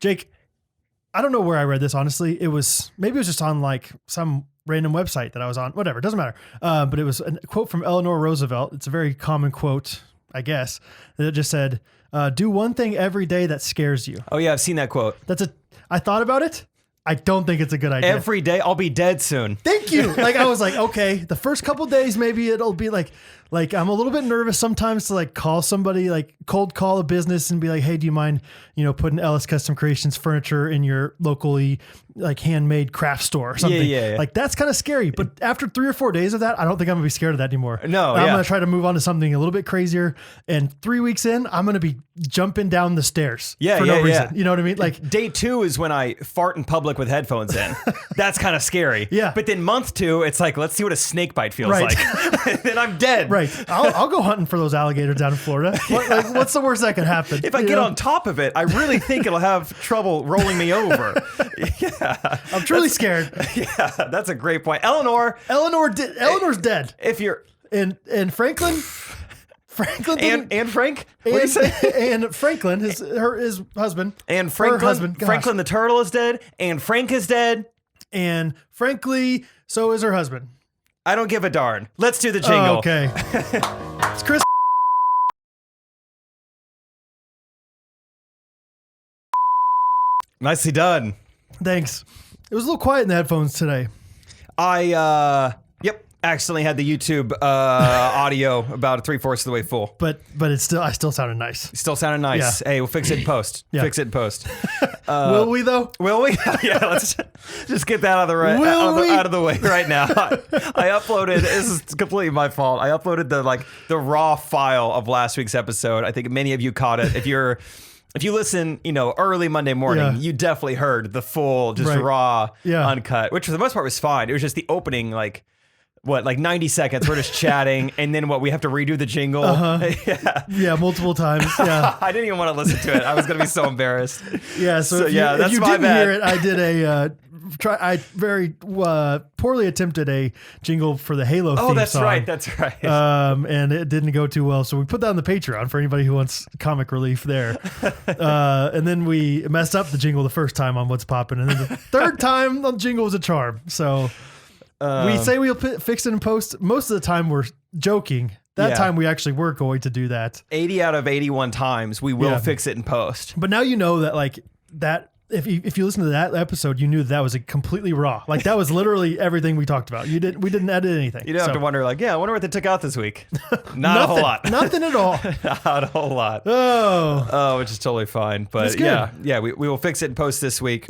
Jake, I don't know where I read this, honestly. Maybe it was just on like some random website that I was on, whatever, it doesn't matter. But it was a quote from Eleanor Roosevelt. It's a very common quote, I guess. It just said, do one thing every day that scares you. Oh yeah, I've seen that quote. I thought about it. I don't think it's a good idea. Every day, I'll be dead soon. Thank you. Like I was like, okay, the first couple of days, maybe it'll be like I'm a little bit nervous sometimes to like call somebody, like cold call a business and be like, hey, do you mind, putting Ellis Custom Creations furniture in your locally like handmade craft store or something? Yeah. Like that's kind of scary. But after 3 or 4 days of that, I don't think I'm gonna be scared of that anymore. No, I'm gonna try to move on to something a little bit crazier. And 3 weeks in, I'm gonna be jumping down the stairs for no reason. You know what I mean? Like day 2 is when I fart in public with headphones in. That's kind of scary. Yeah. But then month 2, it's like, let's see what a snake bite feels like. Then I'm dead. Right. I'll go hunting for those alligators down in Florida. What's the worst that could happen? If I get on top of it, I really think it'll have trouble rolling me over. Yeah. I'm truly scared. Yeah, that's a great point. Eleanor's dead. If you're and Franklin and Frank, what do you say? And Franklin, his husband, and Franklin, her husband, Franklin the turtle is dead, and Frank is dead, and frankly, so is her husband. I don't give a darn. Let's do the jingle. Okay. It's Chris. Nicely done. Thanks. It was a little quiet in the headphones today. I accidentally had the YouTube audio about 3/4 of the way full. But I still sounded nice. Still sounded nice. Yeah. Hey, we'll fix it in post. Yeah. Fix it in post. Will we though? Will we? Yeah, let's just get that out of the way right now. I uploaded. This is completely my fault. I uploaded the raw file of last week's episode. I think many of you caught it. If you listen, early Monday morning, you definitely heard the full, raw, uncut, which for the most part was fine. It was just the opening, 90 seconds. We're just chatting, and then we have to redo the jingle. Yeah, multiple times. Yeah, I didn't even want to listen to it. I was gonna be so embarrassed. Yeah, so if you didn't hear it, I did I very poorly attempted a jingle for the Halo theme song. That's right. And it didn't go too well, so we put that on the Patreon for anybody who wants comic relief there. And then we messed up the jingle the first time on What's Poppin', and then the third time the jingle was a charm. So we say we'll fix it in post. Most of the time we're joking. That time we actually were going to do that. 80 out of 81 times we will fix it in post. But now you know that that. If you listen to that episode, you knew that was completely raw. Like that was literally everything we talked about. We didn't edit anything. You don't have to wonder I wonder what they took out this week. Not a whole lot. Nothing at all. Not a whole lot. Oh, which is totally fine. But we will fix it in post this week.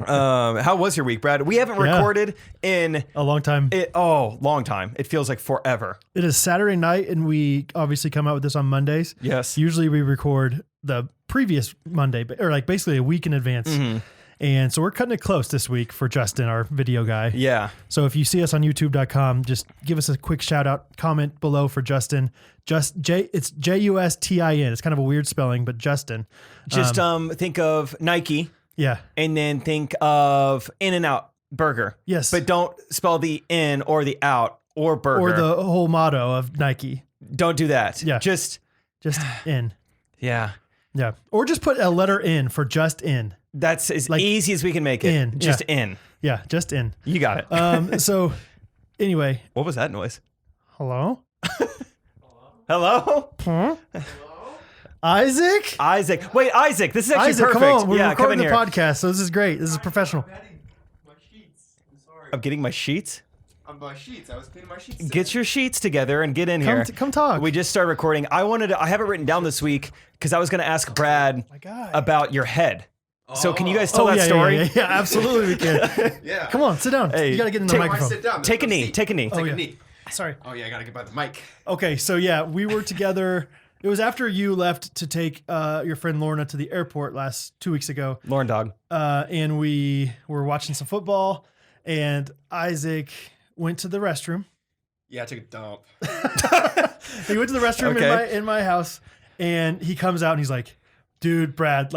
How was your week, Brad? We haven't recorded in a long time. Long time. It feels like forever. It is Saturday night, and we obviously come out with this on Mondays. Yes. Usually we record the previous Monday, or basically a week in advance. Mm-hmm. And so we're cutting it close this week for Justin, our video guy. Yeah. So if you see us on youtube.com, just give us a quick shout out, comment below for Justin. It's Justin. It's kind of a weird spelling, but Justin. Just think of Nike. Yeah. And then think of In-N-Out Burger. Yes. But don't spell the in or the out or burger. Or the whole motto of Nike. Don't do that. Yeah. Just in. Yeah. Yeah. Or just put a letter in for just in. That's as easy as we can make it. In. Just in. Yeah, just in. You got it. So anyway. What was that noise? Hello? Hello? Huh? Isaac? Wait, Isaac, this is actually Isaac, perfect. come on. We're recording the here. podcast, so this is great. This is professional. I'm getting my sheets. I'm sorry. I'm getting my sheets? I'm my sheets. I was cleaning my sheets. Get your sheets together and get in here. Come talk. We just started recording. I have it written down this week because I was going to ask Brad about your head. So can you guys tell that story? Yeah, absolutely we can. Yeah. Come on, sit down. Hey, you got to get in the microphone. Sit down. Take a knee. Take a knee. Take a knee. Sorry. Oh yeah, I got to get by the mic. Okay, so we were together. It was after you left to take your friend Lorna to the airport 2 weeks ago. Lauren Dog. And we were watching some football, and Isaac went to the restroom. Yeah, I took a dump. He went to the restroom in my house, and he comes out and he's like, "Dude, Brad,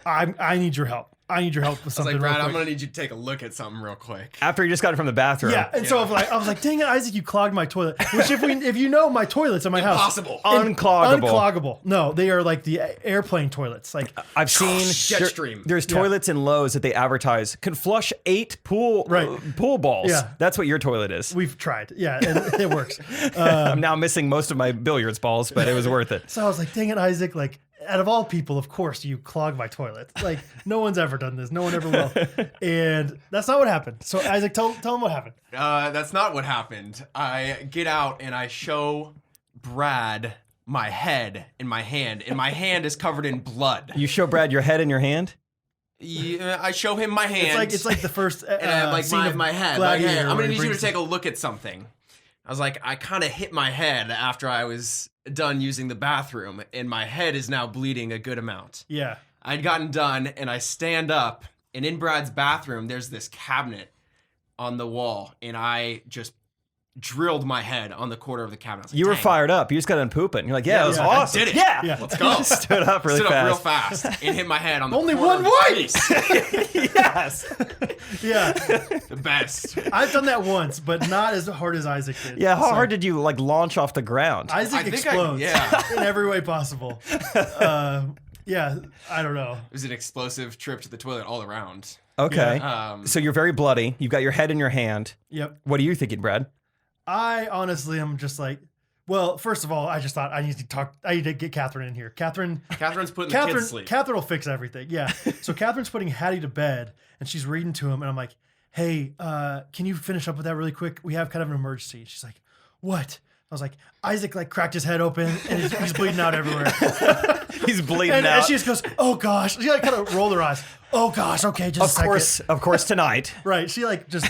I need your help. I need your help with I was something. like, Brad, real I'm quick. gonna need you to take a look at something real quick. After you just got it from the bathroom. Yeah, and so I was like, dang it, Isaac, you clogged my toilet. Which if you know my toilets in my house, Impossible. Uncloggable. No, they are like the airplane toilets. Like I've seen Jetstream. There's toilets in Lowe's that they advertise can flush 8 pool balls. Yeah. That's what your toilet is. we've tried. Yeah, and it works. I'm now missing most of my billiards balls, but it was worth it. So I was like, dang it, Isaac, like out of all people, of course you clog my toilet. Like no one's ever done this. No one ever will. And that's not what happened. So Isaac, tell him what happened. That's not what happened. I get out and I show Brad my head in my hand, and my hand is covered in blood. You show Brad your head in your hand? Yeah, I show him my hand. It's like the first and I have like scene of my head. Like, Gladiator hey, I'm where gonna he need you to brings- take a look at something. I was like, I kind of hit my head after I was done using the bathroom, and my head is now bleeding a good amount. Yeah. I'd gotten done, and I stand up, and in Brad's bathroom, there's this cabinet on the wall, and I just drilled my head on the corner of the cabinet. I was like, You were "Dang." fired up. You just got done pooping. You're like, yeah, it was yeah. awesome. I did it. Yeah. Yeah. Let's go. Stood up really Stood fast. up real fast and hit my head on the Only corner one of the wipe! face. Yes. Yeah. The best. I've done that once, but not as hard as Isaac did. Yeah, how So hard did you like launch off the ground? Isaac I think explodes yeah. in every way possible. Yeah, I don't know. It was an explosive trip to the toilet all around. Okay. So So you're very bloody. You've got your head in your hand. Yep. What are you thinking, Brad? I honestly am just like, well, first of all, I just thought I need to get Catherine in here. Catherine's putting the kids to sleep. Catherine will fix everything. Yeah. So Catherine's putting Hattie to bed and she's reading to him. And I'm like, hey, can you finish up with that really quick? We have kind of an emergency. She's like, what? I was like, Isaac like cracked his head open and he's bleeding out everywhere. He's bleeding And out. she just goes, oh gosh. She like kind of rolled her eyes. Oh gosh. Okay. Just a second. Of course, tonight. Right. She like just,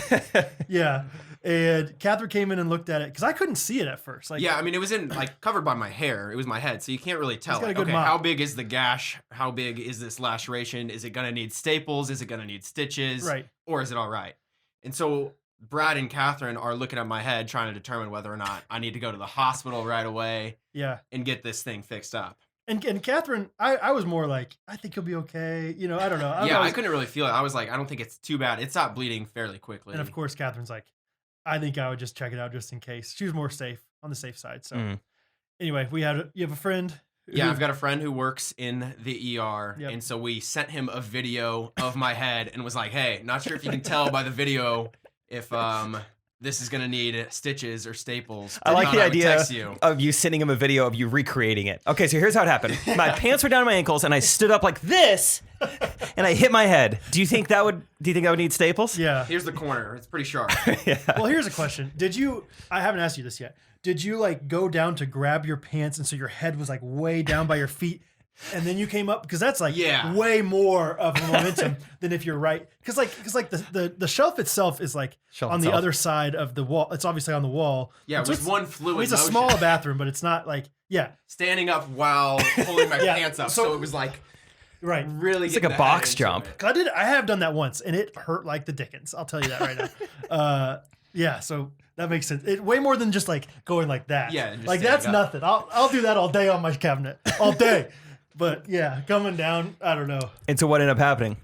yeah. And Catherine came in and looked at it because I couldn't see it at first. Like, Yeah, I mean, it was in like covered by my hair. It was my head, so you can't really tell. got a Like, good okay, mop. how big is the gash? How big is this laceration? Is it gonna need staples? Is it gonna need stitches? Right. Or is it all right? And so Brad and Catherine are looking at my head, trying to determine whether or not I need to go to the hospital right away yeah. and get this thing fixed up. And Catherine, I was more like, I think he'll be okay. You know, I don't know. I couldn't really feel it. I was like, I don't think it's too bad. It stopped bleeding fairly quickly. And of course, Catherine's like, I think I would just check it out just in case. She was more safe on the safe side. So anyway, you have a friend. Yeah, I've got a friend who works in the ER, Yep. and so we sent him a video of my head and was like, "Hey, not sure if you can tell by the video if this is gonna need stitches or staples." I like Thought the would idea text you. of you sending him a video of you recreating it. Okay, so here's how it happened. My pants were down to my ankles, and I stood up like this, and I hit my head. Do you think that would need staples? Yeah. Here's the corner; it's pretty sharp. Well, here's a question. I haven't asked you this yet. Did you like go down to grab your pants and so your head was like way down by your feet and then you came up? Because that's like way more of a momentum than if you're right. Because the shelf itself is like on the other side of the wall. It's obviously on the wall. Yeah, it was one fluid. It's a motion. small bathroom, but it's not like, yeah. Standing up while pulling my Yeah, pants up, so- so it was like Right. really. It's like getting a the head box into jump. it. I have done that once and it hurt like the dickens. I'll tell you that right now. Yeah, so that makes sense. It way more than just like going like that. Yeah, just like standing that's up. nothing. I'll do that all day on my cabinet, all day. But yeah, coming down, I don't know. And so what ended up happening?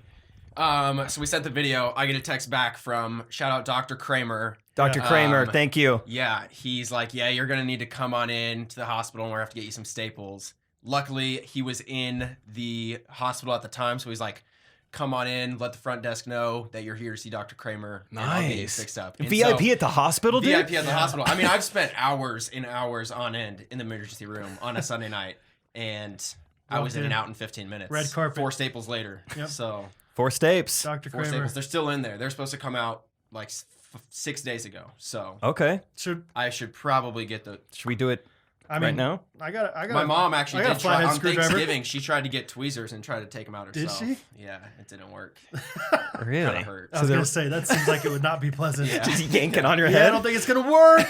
So we sent the video. I get a text back from shout out Dr. Kramer. Dr. Kramer, thank you. Yeah, he's like, yeah, you're gonna need to come on in to the hospital, and we're gonna have to get you some staples. Luckily, he was in the hospital at the time, so he's like, come on in, let the front desk know that you're here to see Dr. Kramer. And I'll get you Nice. fixed up. And VIP so- at the hospital, dude? VIP at the hospital. I mean, I've spent hours and hours on end in the emergency room on a Sunday night, and I was in and out in 15 minutes. Red carpet. 4 staples later. Yep. So 4 stapes. Dr. 4 Kramer. staples. They're still in there. They're supposed to come out like 6 days ago. So Okay. I should probably get the. Should we do it I mean, right now? I got. My mom actually I got did a try flathead on screwdriver. Thanksgiving. She tried to get tweezers and try to take them out Did herself. she? Yeah, it didn't work. Really? Kind of hurt. I was there- gonna say that seems like it would not be pleasant. Yeah. Just yanking on your Yeah, head? I don't think it's gonna work.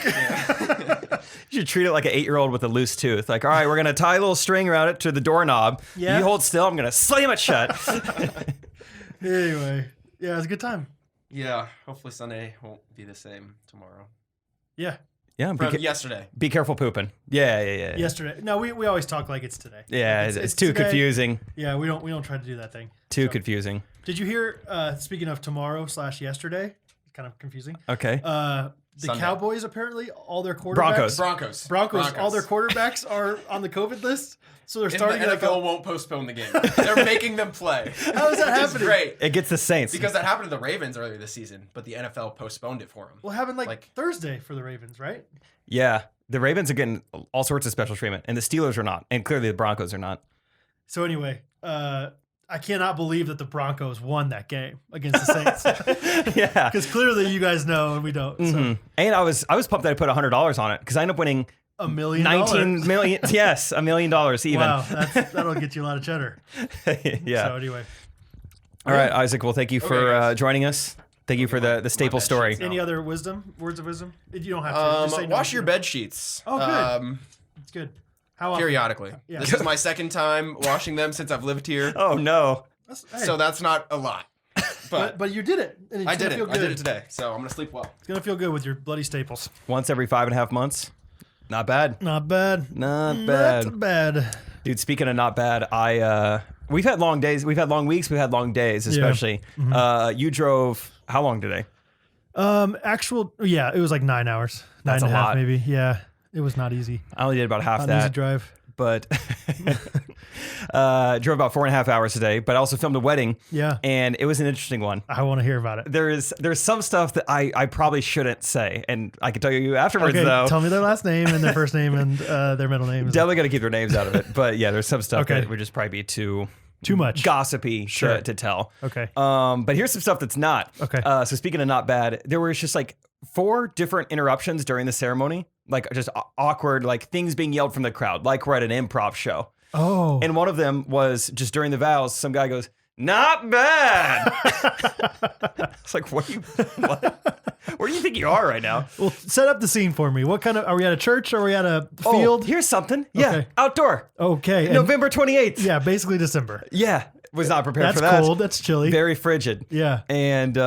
You should treat it like an 8-year-old with a loose tooth. Like, all right, we're going to tie a little string around it to the doorknob. Yeah. You hold still. I'm going to slam it shut. Anyway, yeah, it was a good time. Yeah, hopefully Sunday won't be the same tomorrow. Yeah, Yeah, From yesterday. be careful pooping. Yeah. Yesterday. No, we always talk like it's today. Yeah, it's too today. confusing. Yeah, we don't try to do that thing. Too confusing. Did you hear? Speaking of tomorrow/yesterday, kind of confusing. Okay. The Sunday. Cowboys apparently all their quarterbacks. Broncos. All their quarterbacks are on the COVID list, so they're And starting. the NFL won't postpone the game. They're making them play. How is that Which is happening? great. It gets the Saints. Because that happened to the Ravens earlier this season, but the NFL postponed it for them. Well, it happened like Thursday for the Ravens, right? Yeah. The Ravens are getting all sorts of special treatment, and the Steelers are not, and clearly the Broncos are not. So anyway, I cannot believe that the Broncos won that game against the Saints. Yeah. Because clearly you guys know and we don't. So. And I was pumped that I put $100 on it because I ended up winning $1 million. 19 million. Yes, $1 million even. Wow, that'll get you a lot of cheddar. Yeah. So anyway, All right, Isaac. Well, thank you for guys. joining us. Thank you for the staple bad story. shit's any other words of wisdom? You don't have to. Just say no Wash if your you bed sheets. Oh, good. It's good. How often? Periodically. Yeah. This is my second time washing them since I've lived here, Oh no. Hey, so that's not a lot. but you did it. And it's I gonna did it. feel I good. did it today, so I'm gonna sleep well. It's gonna feel good with your bloody staples. Once every 5.5 months. Not bad. Not bad. Not bad. Not bad. Dude, speaking of not bad, we've had long days, we've had long weeks, we've had long days, especially. You drove how long today? It was like 9 hours. That's Nine and a a half, lot. maybe. Yeah, it was not easy. I only did about half Not an easy that, drive. but drove about 4.5 hours today. But I also filmed a wedding, Yeah, and it was an interesting one. I want to hear about it. There's some stuff that I probably shouldn't say, and I can tell you afterwards Okay, though. tell me their last name and their first name and their middle name. Definitely got to keep their names out of it. But yeah, there's some stuff Okay. that would just probably be too much. gossipy Sure. to tell. Okay. But here's some stuff that's not. Okay. So speaking of not bad, there was just like 4 different interruptions during the ceremony, like just awkward, like things being yelled from the crowd, like we're at an improv show. Oh. And one of them was just during the vows, some guy goes, "Not bad." It's like, what? Where do you think you are right now? Well, set up the scene for me. What kind of? Are we at a church? Or are we at a field? Oh, here's something. Yeah, Okay. outdoor. Okay. and- November 28th. Yeah, basically December. Yeah, was not prepared That's for that. cold. That's chilly. Very frigid. Yeah. And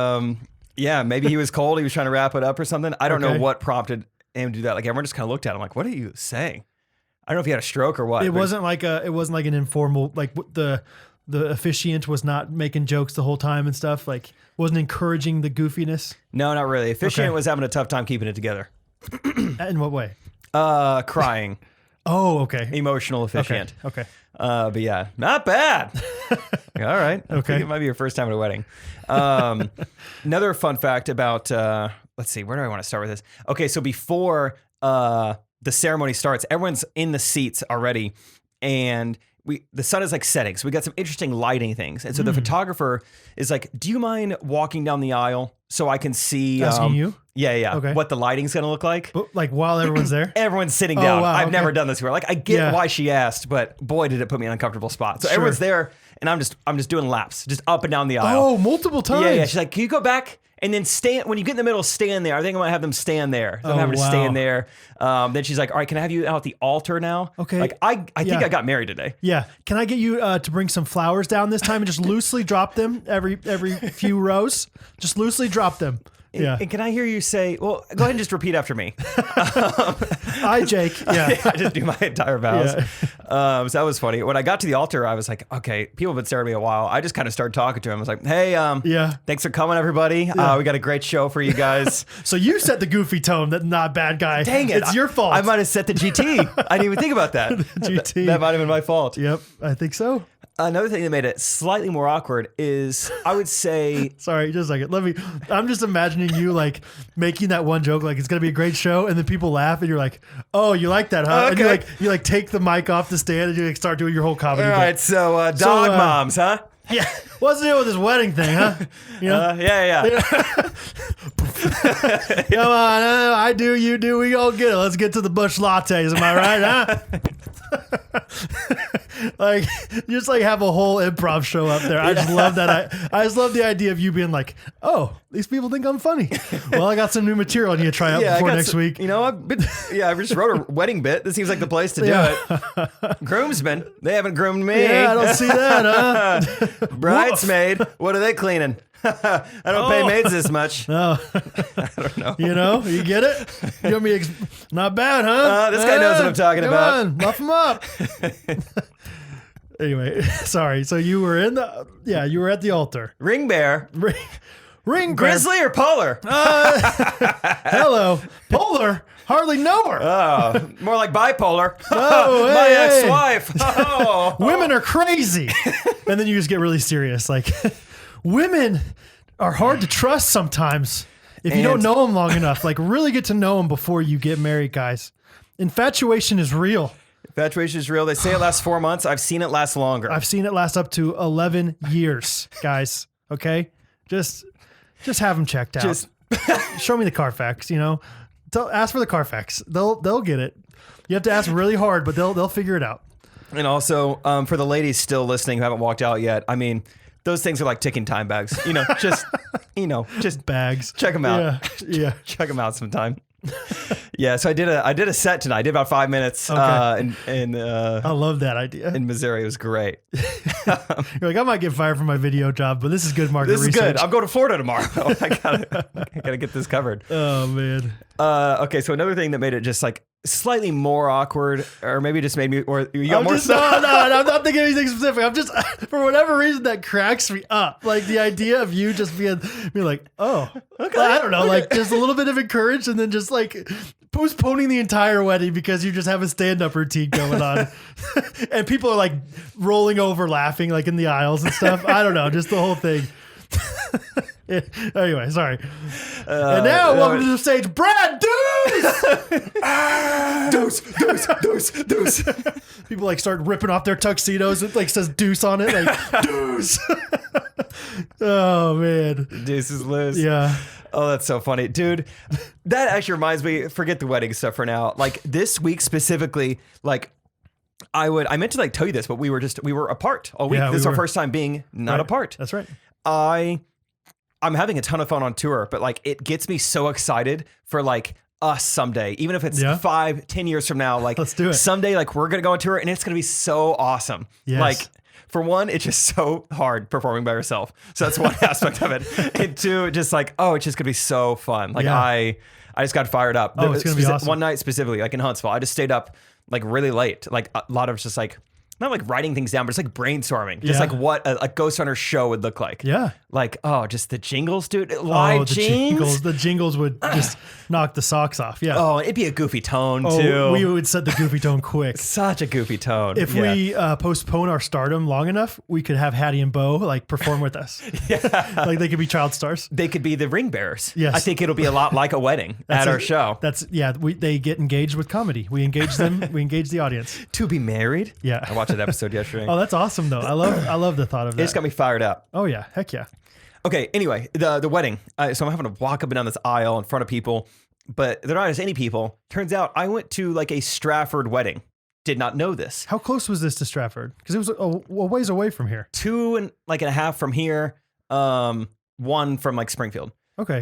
yeah, maybe he was cold. He was trying to wrap it up or something. I don't know Okay. what prompted him to do that. Like everyone just kind of looked at him like, "What are you saying?" I don't know if he had a stroke or what. It but- wasn't like an informal the officiant was not making jokes the whole time and stuff. Like wasn't encouraging the goofiness. No, not really. Officiant Okay. was having a tough time keeping it together. In what way? Crying, Oh, okay. emotional Okay. officiant. Okay. But yeah, not bad. All right. I Okay. think it might be your first time at a wedding. Another fun fact about, let's see, where do I want to start with this? Okay, so before the ceremony starts, everyone's in the seats already, and the sun is like setting. So we got some interesting lighting things. And so the photographer is like, "Do you mind walking down the aisle so I can see?" Asking you? Yeah. Okay. What the lighting's going to look like. But like while everyone's there. Everyone's sitting down. wow, I've okay. never done this before. Like I get Yeah. why she asked, but boy, did it put me in an uncomfortable spot. So Sure. everyone's there, and I'm just doing laps, just up and down the aisle. Oh, multiple times. Yeah. She's like, "Can you go back and then stand? When you get in the middle, stand there." I think I'm gonna have them stand there. So I'm Oh, having to wow. stand there. Then she's like, "All right, can I have you out at the altar now?" Okay. Like I think Yeah. I got married today. Yeah. Can I get you to bring some flowers down this time and just loosely drop them every few rows? Just loosely drop them. Yeah. And can I hear you say? Well, go ahead and just repeat after me. Hi, Jake. Yeah. I just do my entire vows. Yeah. So that was funny. When I got to the altar, I was like, okay, people have been staring at me a while. I just kind of started talking to him. I was like, hey, Yeah. thanks for coming, everybody. We got a great show for you guys. So you set the goofy tone that not bad guy. Dang it. It's your fault. I might have set the GT. I didn't even think about that. GT. That might have been my fault. Yep. I think so. Another thing that made it slightly more awkward is I would say, Sorry, just a second. I'm just imagining you like making that one joke, like it's gonna be a great show, and then people laugh, and you're like, "Oh, you like that, huh?" And Okay. you like take the mic off the stand, and you like start doing your whole comedy. all bit. right, so dog moms, huh? Yeah. What's the deal with this wedding thing, huh? You know, Yeah. come on, I do, you do, we all get it. Let's get to the bush lattes. Am I right, huh? Like, you just like have a whole improv show up there. I just love that. I just love the idea of you being like, "Oh, these people think I'm funny." Well, I got some new material I need to try out I before got next some- week. You know, I just wrote a wedding bit. This seems like the place to do Yeah. it. Groomsmen, they haven't groomed me. Yeah, I don't see that, huh? Bridesmaid, what are they cleaning? I don't pay maids this much. No. I don't know. You know, you get it? You want me not bad, huh? This guy knows what I'm talking come about. On, muff him up. Anyway, sorry. So you were you were at the altar. Ring bear. Ring bear. Grizzly or polar? Hello. Polar. Hardly know her. Oh, more like bipolar. Oh, My hey. ex-wife. Oh. Women are crazy. And then you just get really serious. Like, women are hard to trust sometimes if you don't know them long enough. Like, really get to know them before you get married, guys. Infatuation is real. Infatuation is real. They say it lasts 4 months. I've seen it last longer. I've seen it last up to 11 years, guys. Okay? Just have them checked out. Show me the Carfax, you know? Ask for the Carfax. They'll get it. You have to ask really hard, but they'll figure it out. And also, for the ladies still listening who haven't walked out yet, I mean, those things are like ticking time bags. Just Bags. check them out. Yeah. Check them out sometime. Yeah, so I did a set tonight. I did about 5 minutes in I love that idea. in Missouri. It was great. You're like, I might get fired from my video job, but this is good market This is research. good. I'm going to Florida tomorrow. I gotta get this covered. Oh man. Okay, so another thing that made it just like slightly more awkward, or maybe just made me, or you got more No, I'm not thinking anything specific. I'm just, for whatever reason, that cracks me up. Like the idea of you just being like, oh, okay, I don't know, like just a little bit of encouraged, and then just like postponing the entire wedding because you just have a stand-up routine going on, and people are like rolling over laughing like in the aisles and stuff. I don't know, just the whole thing. Anyway, sorry. And now, welcome to the stage, Brad Deuce! Deuce. People like start ripping off their tuxedos. It like says Deuce on it, like Deuce. Oh man, Deuce is Liz. yeah. Oh, that's so funny, dude. That actually reminds me. Forget the wedding stuff for now. Like this week specifically, like. I meant to like tell you this, but we were apart all week. Yeah, This is we our were. first time being not apart. That's right. I'm having a ton of fun on tour, but like it gets me so excited for like us someday, even if it's 5-10 years from now, like Let's do it. Someday, like we're going to go on tour and it's going to be so awesome. Yes. Like for one, it's just so hard performing by yourself. So that's one aspect of it. And two, just like, oh, it's just going to be so fun. Like Yeah. I just got fired up. Oh, it's going to be awesome. One night specifically, like in Huntsville, I just stayed up like really late. Like a lot of just like, not like writing things down, but it's like brainstorming. Just like what a Ghostrunners show would look like. Yeah. Like, oh, just the jingles, dude. Live the jingles would just knock the socks off. Yeah. Oh, it'd be a goofy tone Oh, too. we would set the goofy tone quick. Such a goofy tone. If we postpone our stardom long enough, we could have Hattie and Bo like perform with us. Like they could be child stars. They could be the ring bearers. Yes. I think it'll be a lot like a wedding at our show. They get engaged with comedy. We engage them. We engage the audience. To be married. Yeah. I watched that episode yesterday. Oh, that's awesome though. I love the thought of It that. just got me fired up. Oh yeah, heck yeah. Okay, anyway, the wedding. So I'm having to walk up and down this aisle in front of people, but they're not just any people. Turns out I went to like a Stratford wedding. Did not know this. How close was this to Stratford? Because it was a ways away from here. 2.5 from here, 1 from like Springfield. Okay.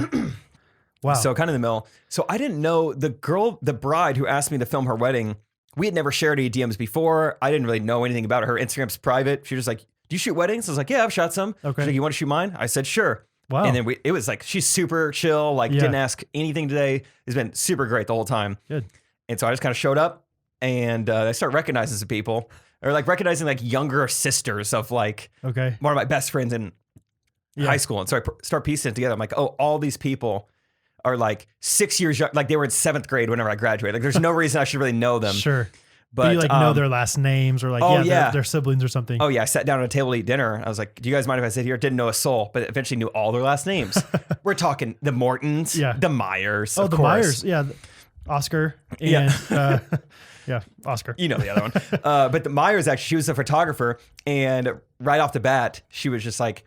Wow. So kind of in the middle. So I didn't know the bride who asked me to film her wedding. We had never shared any DMs before. I didn't really know anything about her. Her Instagram's private. She was like, "Do you shoot weddings?" I was like, "Yeah, I've shot some." Okay. She's like, "You want to shoot mine?" I said, "Sure." Wow. And then it was like, she's super chill, like didn't ask anything today. It's been super great the whole time. Good. And so I just kind of showed up and I start recognizing some people, or like recognizing like younger sisters of like Okay. one of my best friends in high school. And so I start piecing it together. I'm like, oh, all these people are like 6 years young. Like they were in 7th grade whenever I graduated. Like there's no reason I should really know them. Sure. But you like know their last names or like their siblings or something. Oh yeah, I sat down at a table to eat dinner. I was like, "Do you guys mind if I sit here?" Didn't know a soul, but eventually knew all their last names. We're talking the Mortons, the Myers. Oh, of the course. Myers. Yeah. Oscar and Oscar. You know the other one. But the Myers, actually, she was a photographer, and right off the bat, she was just like,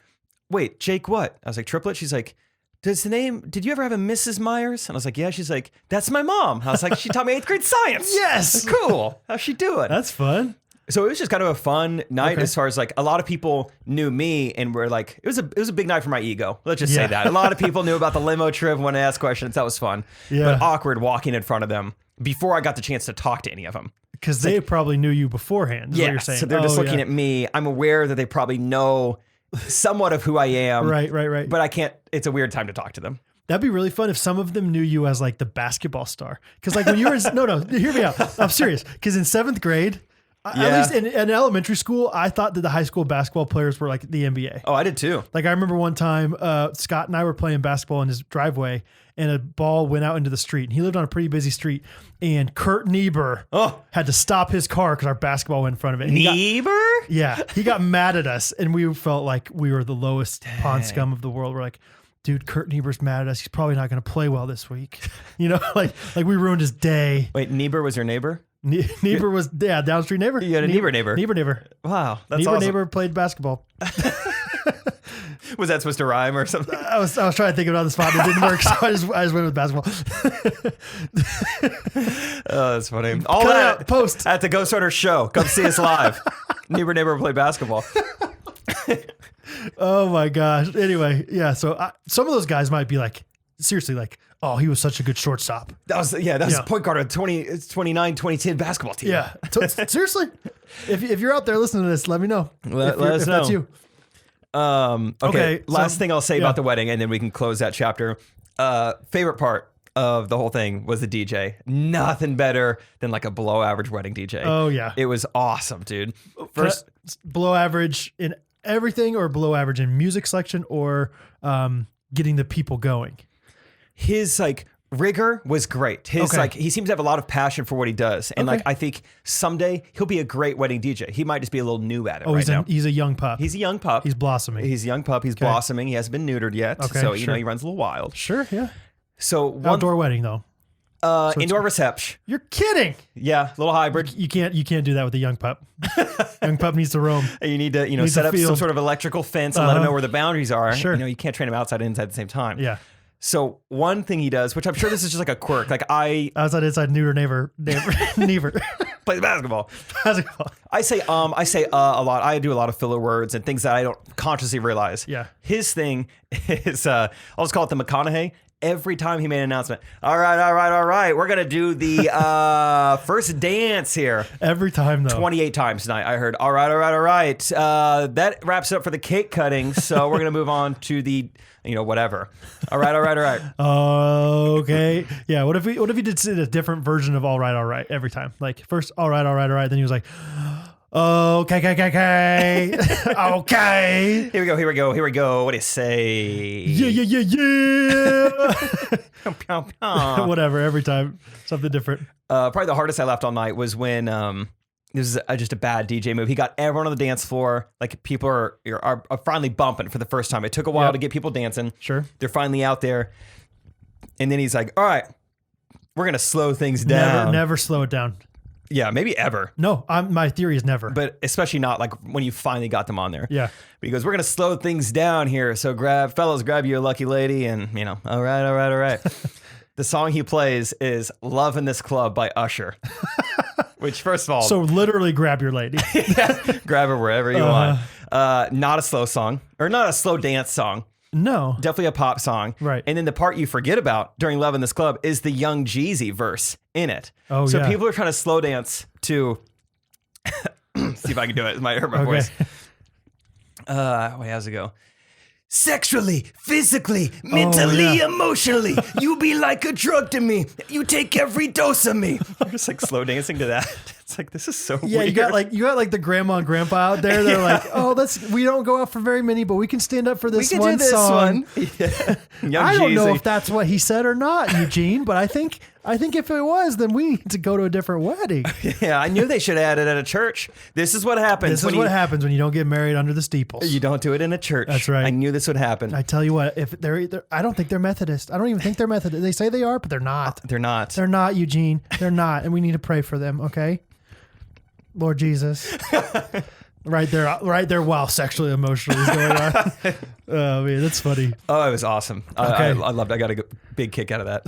"Wait, Jake, what?" I was like, "Triplet." She's like, did you ever have a Mrs. Myers? And I was like, "Yeah." She's like, "That's my mom." I was like, "She taught me 8th grade science." Yes. Cool. How's she doing? That's fun. So it was just kind of a fun night as far as like a lot of people knew me and were like, it was a big night for my ego. Let's just say that. A lot of people knew about the limo trip when I asked questions. That was fun. Yeah. But awkward walking in front of them before I got the chance to talk to any of them. Because they probably knew you beforehand. Is what you're saying. So they're just looking at me. I'm aware that they probably know somewhat of who I am. Right. But I can't. It's a weird time to talk to them. That'd be really fun if some of them knew you as like the basketball star. Because like when you were in, no, hear me out. I'm serious. Because in 7th grade, at least in elementary school, I thought that the high school basketball players were like the NBA. Oh, I did too. Like I remember one time, Scott and I were playing basketball in his driveway, and a ball went out into the street. And he lived on a pretty busy street, and Kurt Niebuhr had to stop his car because our basketball went in front of it. And Niebuhr? he got mad at us, and we felt like we were the lowest pond scum of the world. We're like, dude, Kurt Niebuhr's mad at us. He's probably not going to play well this week. You know, like we ruined his day. Wait, Niebuhr was your neighbor? Niebuhr was, down street neighbor. You had a Niebuhr neighbor. Neighbor. Wow, that's Niebuhr awesome. neighbor played basketball. Was that supposed to rhyme or something? I was trying to think of it on the spot, but it didn't work, so I just went with basketball. Oh, that's funny. All Cut that out, post. at the Ghostrunners show. Come see us live. Neighbor play basketball. Oh my gosh. Anyway, yeah. So some of those guys might be like, seriously, like, oh, he was such a good shortstop. That was point guard of 2010 basketball team. Yeah. Seriously, if you're out there listening to this, let me know. Let us know. That's you. Okay. Last thing I'll say about the wedding, and then we can close that chapter. Favorite part of the whole thing was the DJ. Nothing better than like a below average wedding DJ. Oh yeah. It was awesome, dude. First, below average in everything, or below average in music selection, or getting the people going. His like rigor was great. His like he seems to have a lot of passion for what he does, and like I think someday he'll be a great wedding DJ. He might just be a little new at it right now. He's a young pup. He's a young pup. He's blossoming. He's a young pup. He's blossoming. He hasn't been neutered yet, so you know he runs a little wild. Sure, yeah. So Outdoor wedding though. Indoor reception. You're kidding. Yeah, little hybrid. You can't do that with a young pup. Young pup needs to roam. You need to set up some sort of electrical fence and let him know where the boundaries are. Sure. You can't train him outside and inside at the same time. Yeah. So one thing he does, which I'm sure this is just like a quirk, like outside, inside, neuter, neighbor, play basketball. Basketball. I say a lot. I do a lot of filler words and things that I don't consciously realize. Yeah. His thing is, I'll just call it the McConaughey. Every time he made an announcement, all right, we're going to do the first dance here. Every time, though. 28 times tonight, I heard, all right. That wraps it up for the cake cutting, so we're going to move on to the, whatever. All right. Okay. Yeah, what if he did a different version of all right every time? Like, first, all right. Then he was like, okay. Okay. Here we go. What do you say? Yeah. Whatever, every time. Something different. Probably the hardest I laughed all night was when this is just a bad DJ move. He got everyone on the dance floor. Like people are finally bumping for the first time. It took a while to get people dancing. Sure. They're finally out there. And then he's like, all right, we're going to slow things down. Never slow it down. Yeah, maybe ever. No, my theory is never. But especially not like when you finally got them on there. Yeah. But he goes, we're going to slow things down here. So fellas, grab you a lucky lady and, all right. The song he plays is Love in This Club by Usher. Which, first of all... So literally grab your lady. Grab her wherever you want. Not a slow song. Or not a slow dance song. No. Definitely a pop song. Right. And then the part you forget about during Love in This Club is the Young Jeezy verse in it. Oh, so yeah. people are trying to slow dance to... See if I can do it. It might hurt my voice. Wait, how's it go? Sexually, physically, mentally, emotionally, you be like a drug to me. You take every dose of me. I'm just like slow dancing to that. It's like, this is so weird. You got like the grandma and grandpa out there. They're like, oh, we don't go out for very many, but we can stand up for this we can one do this song. One. Yeah. I don't know if that's what he said or not, Eugene, but I think if it was, then we need to go to a different wedding. Yeah, I knew they should add it at a church. This is what happens. This is what happens when you don't get married under the steeples. You don't do it in a church. That's right. I knew this would happen. I tell you what, if I don't think they're Methodist. I don't even think they're Methodist. They say they are, but they're not. They're not. They're not, Eugene. They're not, and we need to pray for them. Okay, Lord Jesus. Right there, while sexually, emotionally is going on. Oh man, that's funny. Oh, it was awesome. I loved it. I got a big kick out of that.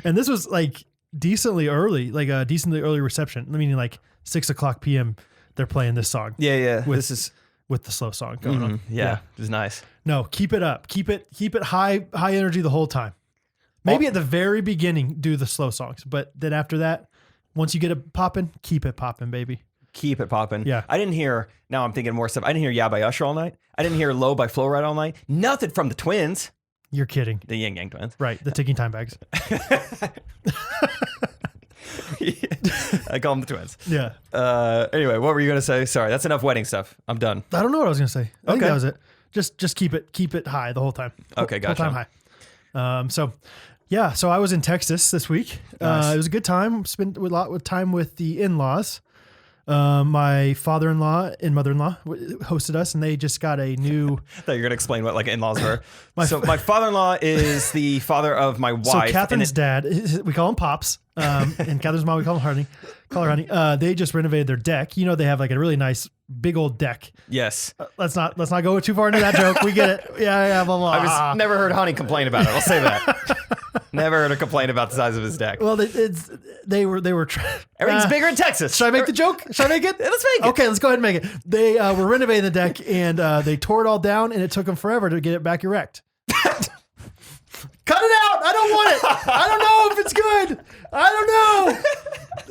And this was like decently early, like a decently early reception. I mean, like 6:00 p.m. They're playing this song. Yeah. With the slow song going on. Yeah, it was nice. No, keep it up. Keep it high energy the whole time. Maybe at the very beginning do the slow songs, but then after that, once you get it popping, keep it popping, baby. Keep it popping. Yeah. I didn't hear, now I'm thinking more stuff. I didn't hear Yeah by Usher all night. I didn't hear Low by Flo Rida all night. Nothing from the Twins. You're kidding. The Yang Yang Twins. Right. The ticking time bags. I call them the Twins. Yeah. Anyway, what were you going to say? Sorry, that's enough wedding stuff. I'm done. I don't know what I was going to say. I think Okay. that was it. Just keep it high the whole time. Okay, gotcha. Whole time high. So I was in Texas this week. Nice. It was a good time. Spent a lot of time with the in-laws. My father-in-law and mother-in-law hosted us, and they just got a new. I thought you were going to explain what like in-laws were. My father-in-law is the father of my wife. So Catherine's dad, we call him Pops, and Catherine's mom, we call her Honey. They just renovated their deck. You know, they have like a really nice big old deck. Yes. Let's not go too far into that joke. We get it. Yeah, blah, blah. I've never heard Honey complain about it. I'll say that. Never heard her complain about the size of his deck. Well, they were trying. Everything's bigger in Texas. Should I make the joke? Should I make it? Let's make it. Okay, let's go ahead and make it. They were renovating the deck, and they tore it all down, and it took them forever to get it back erect. Cut it out! I don't want it. I don't know if it's good. I don't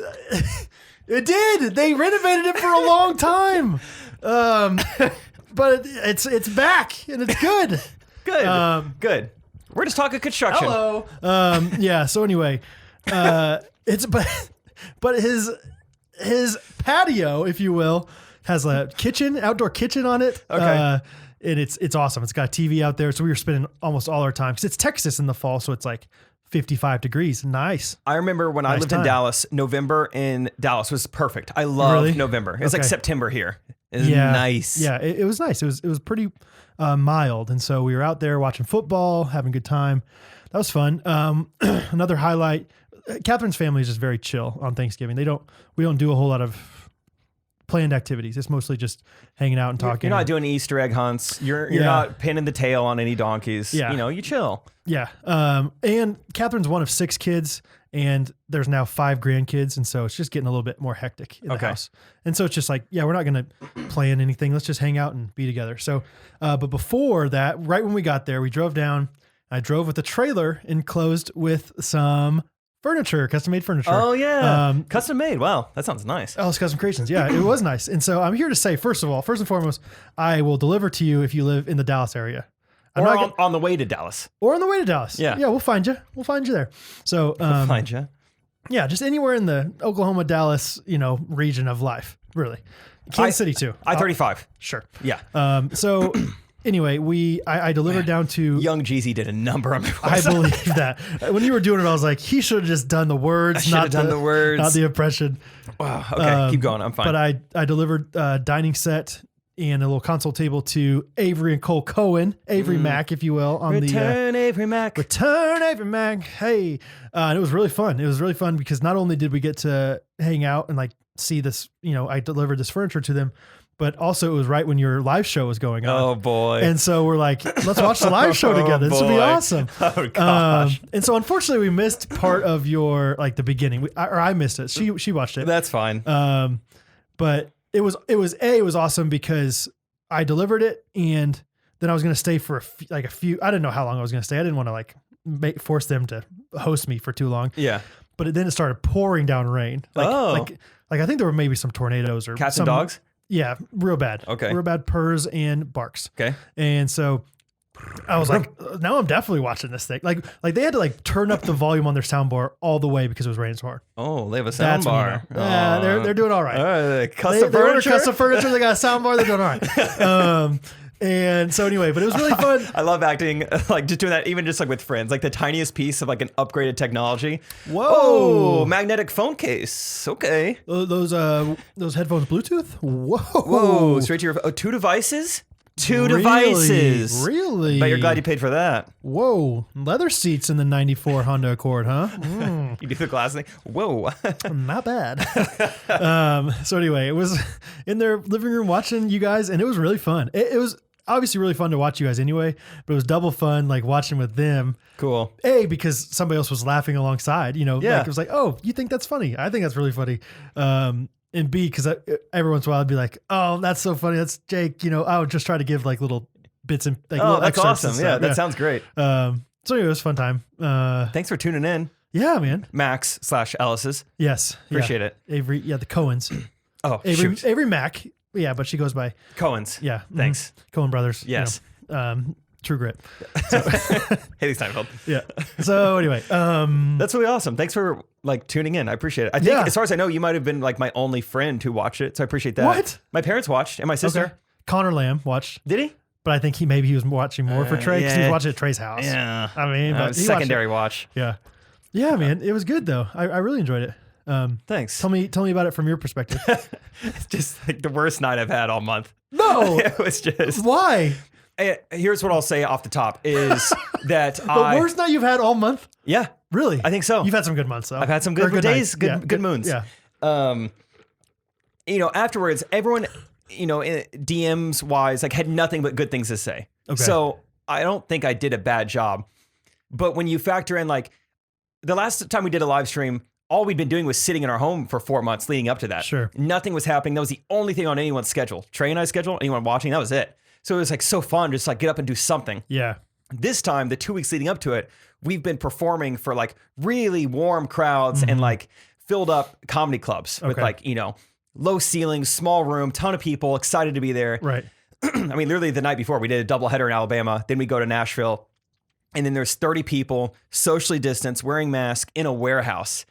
know. It did. They renovated it for a long time, but it's back and it's good. Good. Good. We're just talking construction. Hello. Yeah. So anyway, it's but his patio, if you will, has a outdoor kitchen on it. Okay. And it's awesome. It's got a TV out there. So we were spending almost all our time because it's Texas in the fall, so it's like 55 degrees. Nice. I remember when I lived in Dallas, November in Dallas was perfect. I love November. It's like September here. It's nice. Yeah, it was nice. It was pretty mild. And so we were out there watching football, having a good time. That was fun. Another highlight, Catherine's family is just very chill on Thanksgiving. We don't do a whole lot of planned activities. It's mostly just hanging out and talking. You're not doing Easter egg hunts. You're not pinning the tail on any donkeys. Yeah. You know, you chill. Yeah. And Catherine's one of 6 kids, and there's now 5 grandkids. And so it's just getting a little bit more hectic in the house. And so it's just like, we're not going to plan anything. Let's just hang out and be together. So, but before that, right when we got there, we drove down. I drove with a trailer enclosed with some furniture, custom made furniture. Oh yeah. Custom made. Wow. That sounds nice. Alice Custom Creations. Yeah, it was nice. And so I'm here to say, first and foremost, I will deliver to you if you live in the Dallas area. Or on the way to Dallas. Or on the way to Dallas. Yeah. Yeah, we'll find you. We'll find you there. So, We'll find you. Yeah, just anywhere in the Oklahoma, Dallas, region of life, really. Kansas City too. I-35. Sure. Yeah. So anyway, I delivered down to Young Jeezy did a number on my I website. believe that. When you were doing it, I was like, he should have just done the words, not the words. not the impression. Wow. Okay, keep going. I'm fine. But I delivered a dining set and a little console table to Avery and Cole Cohen, Avery Mack, if you will, on Return Avery Mack. Return Avery Mack. Hey, and it was really fun. It was really fun because not only did we get to hang out and like see this, I delivered this furniture to them, but also it was right when your live show was going on. Oh boy. And so we're like, let's watch the live show together. This would be boy. awesome. Oh gosh. And so unfortunately we missed part of your, like the beginning, or I missed it. She watched it. That's fine. But it was awesome because I delivered it and then I was going to stay for a few, I didn't know how long I was going to stay. I didn't want to force them to host me for too long. Yeah. But then it started pouring down rain. Like I think there were maybe some tornadoes or Cats and dogs? Yeah, real bad. Okay. Real bad purrs and barks. Okay. And so I was like, now I'm definitely watching this thing. Like they had to turn up the volume on their soundbar all the way because it was raining so hard. Oh, they have a That's when you soundbar. know. Yeah, they're doing all right. Custom They ordered furniture. custom furniture. They got a soundbar. They're doing all right. And so anyway, but it was really fun. I love acting like just doing that, even just like with friends, like the tiniest piece of like an upgraded technology. Whoa. Oh, magnetic phone case. Okay. Those headphones, Bluetooth. Whoa. Whoa. Straight to your 2 devices. 2 Really? devices. Really? Bet you're glad you paid for that. Whoa. Leather seats in the 94 Honda Accord, huh? You do the glass thing. Whoa. Not bad. So anyway, it was in their living room watching you guys, and it was really fun. It was obviously really fun to watch you guys anyway, but it was double fun watching with them. Cool. A, because somebody else was laughing alongside, Yeah. it was like, oh, you think that's funny? I think that's really funny. And B, because every once in a while I'd be like, oh, that's so funny. That's Jake. I would just try to give little bits and little That's excerpts and awesome. stuff. Yeah, that sounds great. So anyway, it was a fun time. Thanks for tuning in, Yeah, man. Max / Ellis's. Yes. Appreciate it. Avery, the Cohens. Oh, Avery, shoot. Avery Mack. Yeah, but she goes by Cohen's. yeah. Thanks. Cohen Brothers. Yes. True Grit. Haley Steinfeld. Yeah. So anyway, That's really awesome. Thanks for like tuning in. I appreciate it. I think Yeah. as far as I know, you might have been like my only friend who watched it. So I appreciate that. What? My parents watched and my sister. okay. Connor Lamb watched, Did he? but I think he was watching more for Trey because he was watching at Trey's house. Yeah. I mean, but he watched secondary it. watch. Yeah. Yeah, man. It was good though. I really enjoyed it. Thanks. Tell me about it from your perspective. It's just like the worst night I've had all month. No. It was just. Why? Here's what I'll say off the top is that The worst night you've had all month? Yeah, Really? I think so. You've had some good months though. I've had some Or good days, nights. good moons. Yeah. Afterwards, everyone, DMs wise, like had nothing but good things to say. Okay. So I don't think I did a bad job. But when you factor in like the last time we did a live stream, all we'd been doing was sitting in our home for 4 months leading up to that. Sure. Nothing was happening. That was the only thing on anyone's schedule. Trey and I's schedule, anyone watching, that was it. So it was like so fun, just like get up and do something. Yeah. This time, the 2 weeks leading up to it, we've been performing for like really warm crowds and like filled up comedy clubs with Okay. like, low ceilings, small room, ton of people excited to be there. Right. I mean, literally the night before we did a doubleheader in Alabama. Then we go to Nashville and then there's 30 people socially distanced, wearing masks in a warehouse.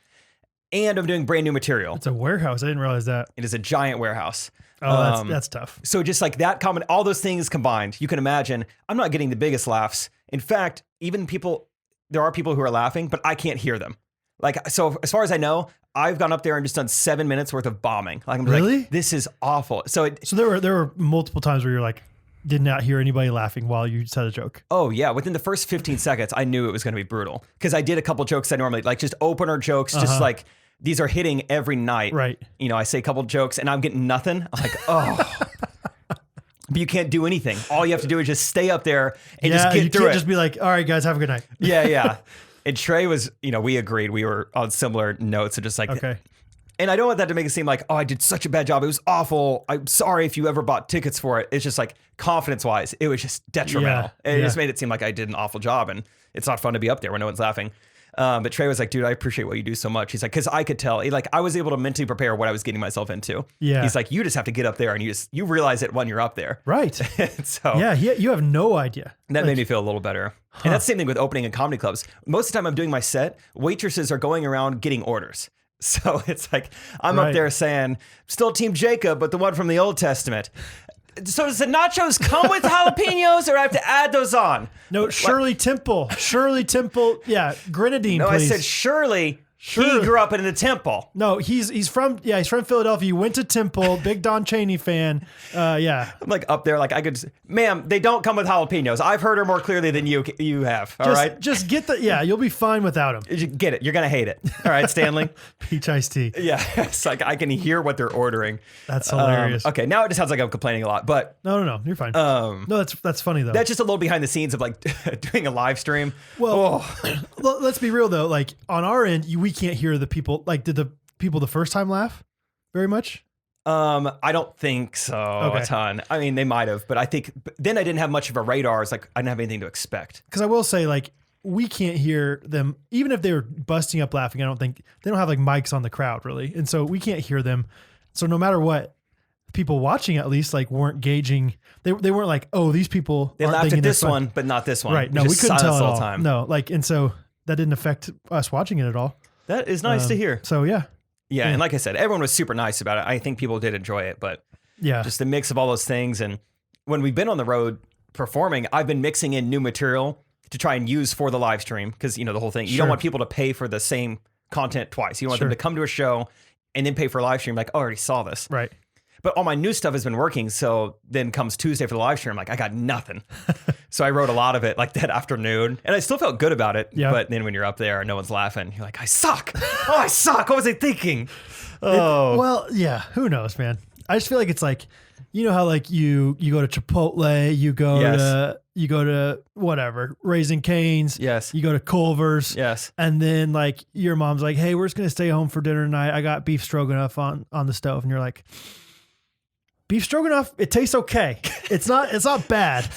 And I'm doing brand new material. It's a warehouse. I didn't realize that. It is a giant warehouse. Oh, that's tough. So just like that comment, all those things combined, you can imagine I'm not getting the biggest laughs. In fact, there are people who are laughing, but I can't hear them. Like, so as far as I know, I've gone up there and just done 7 minutes worth of bombing. Like, I'm Really? like, this is awful. So there were multiple times where you're like, did not hear anybody laughing while you said a joke. oh yeah, within the first 15 seconds, I knew it was going to be brutal because I did a couple jokes I normally like, just opener jokes, just like these are hitting every night. Right. I say a couple jokes and I'm getting nothing. I'm like, oh. But you can't do anything. All you have to do is just stay up there and just get you through can't it. just be like, all right, guys, have a good night. Yeah. And Trey was, we agreed. We were on similar notes. So just like, Okay. and I don't want that to make it seem like, oh, I did such a bad job. It was awful. I'm sorry if you ever bought tickets for it. It's just like confidence wise, it was just detrimental. Yeah, It yeah. just made it seem like I did an awful job and it's not fun to be up there when no one's laughing. But Trey was like, dude, I appreciate what you do so much. He's like, because I could tell, like, I was able to mentally prepare what I was getting myself into. Yeah. He's like, you just have to get up there and you realize it when you're up there. Right. So Yeah. You have no idea. that made me feel a little better. And that's the same thing with opening in comedy clubs. Most of the time I'm doing my set, waitresses are going around getting orders. So it's like, I'm up Right. there saying, still Team Jacob, but the one from the Old Testament. So does the nachos come with jalapenos or I have to add those on? No, Shirley Temple. Yeah. Grenadine, No, please. I said, surely Shirley. he grew up in the temple. No, he's from Philadelphia. He went to Temple. Big Don Chaney fan. Yeah. I'm like up there, like I could, ma'am, they don't come with jalapenos. I've heard her more clearly than you have. All right. Just get you'll be fine without him. You get it. You're going to hate it. All right, Stanley. Peach iced tea. Yeah. It's like I can hear what they're ordering. That's hilarious. Okay. Now it just sounds like I'm complaining a lot, but No, you're fine. No, that's funny though. that's just a little behind the scenes of like doing a live stream. Well, let's be real though. Like on our end, we can't hear the people. Like, did the people the first time laugh very much? I don't think so Okay. a ton. I mean, they might have, but I think then I didn't have much of a radar. It's like I didn't have anything to expect. Because I will say, like, we can't hear them, even if they were busting up laughing. I don't think they don't have like mics on the crowd really, and so we can't hear them. So no matter what, people watching at least like weren't gauging. They weren't like, oh, these people. They aren't laughed thinking at this they're funny. one, but not this one. Right? It No, was we just couldn't tell silence at the all. whole time. No, like, and so that didn't affect us watching it at all. That is nice to hear. So yeah, Yeah, and like I said, everyone was super nice about it. I think people did enjoy it, but yeah, just the mix of all those things. And when we've been on the road performing, I've been mixing in new material to try and use for the live stream because, the whole thing, you don't Sure. want people to pay for the same content twice. You don't want Sure. them to come to a show and then pay for a live stream like, oh, I already saw this. right. But all my new stuff has been working. So then comes Tuesday for the live stream, I'm like, I got nothing. So I wrote a lot of it like that afternoon and I still felt good about it. Yeah. But then when you're up there and no one's laughing, you're like, I suck. Oh, I suck. What was I thinking? Oh, Well, yeah, who knows, man? I just feel like it's like, you know how like you go to Chipotle, you go to whatever, Raising Cane's, yes. you go to Culver's, Yes. and then like your mom's like, hey, we're just gonna stay home for dinner tonight. I got beef stroganoff on the stove, and you're like, beef stroganoff, it tastes okay. It's not bad.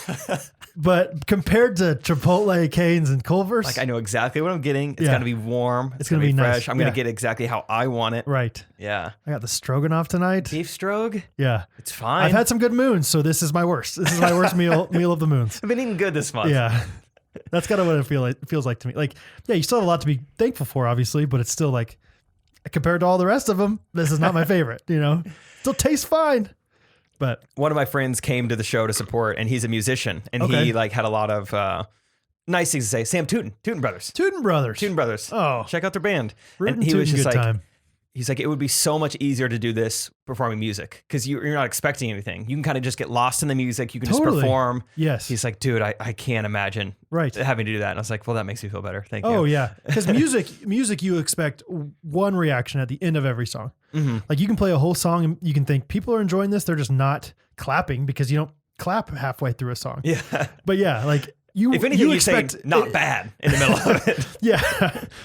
But compared to Chipotle, Cane's, and Culver's, Like I know exactly what I'm getting. It's gonna be warm. It's gonna be nice. fresh. I'm gonna get exactly how I want it. right. Yeah. I got the stroganoff tonight. Beef strog. Yeah. It's fine. I've had some good moons, so this is my worst. This is my worst meal of the moons. I've been eating good this month. Yeah. That's kind of what it feels like to me. Like, yeah, you still have a lot to be thankful for, obviously, but it's still like, compared to all the rest of them, this is not my favorite, Still tastes fine. But one of my friends came to the show to support, and he's a musician, and he like had a lot of nice things to say. Sam Tootin Brothers. Tootin Brothers. Oh, check out their band. Rootin' And he was Tootin' just good like, time. he's like, it would be so much easier to do this performing music because you're not expecting anything. You can kind of just get lost in the music. You can just perform. Yes. He's like, dude, I can't imagine having to do that. And I was like, well, that makes me feel better. Thank you. Oh yeah, because music, you expect one reaction at the end of every song. Mm-hmm. Like you can play a whole song and you can think people are enjoying this. They're just not clapping because you don't clap halfway through a song. Yeah. But yeah, like you. If anything, you expect say not bad in the middle of it. Yeah.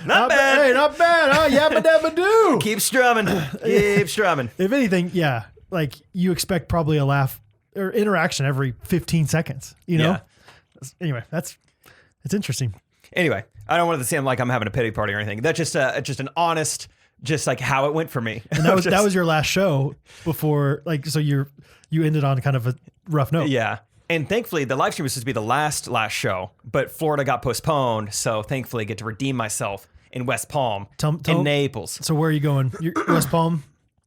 Not bad. Hey, not bad. Huh? Yabba dabba doo. Keep strumming. Keep strumming. If anything, yeah, like you expect probably a laugh or interaction every 15 seconds. Yeah. Anyway, it's interesting. Anyway, I don't want it to seem like I'm having a pity party or anything. That's just an honest, just like how it went for me. And that was your last show before, like, so you ended on kind of a rough note. Yeah. And thankfully, the live stream was supposed to be the last show, but Florida got postponed. So thankfully, I get to redeem myself in West Palm and Naples. So where are you going? West Palm?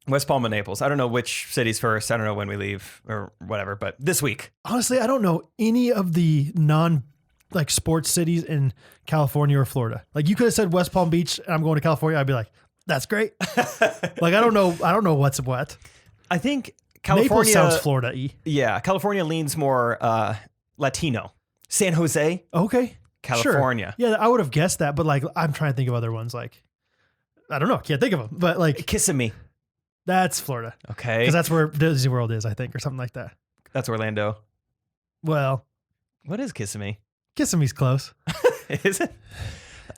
West Palm and Naples. I don't know which city's first. I don't know when we leave or whatever, but this week. Honestly, I don't know any of the sports cities in California or Florida. Like you could have said West Palm Beach and I'm going to California. I'd be like, that's great. Like, I don't know what's what. I think California Naples sounds Florida-y. Yeah. California leans more Latino. San Jose. Okay. California. Sure. Yeah, I would have guessed that, but like, I'm trying to think of other ones. Like, I don't know. Can't think of them, but like Kissimmee. That's Florida. Okay. Because that's where Disney World is, I think, or something like that. That's Orlando. Well, what is Kissimmee? Kissimmee's close. Is it?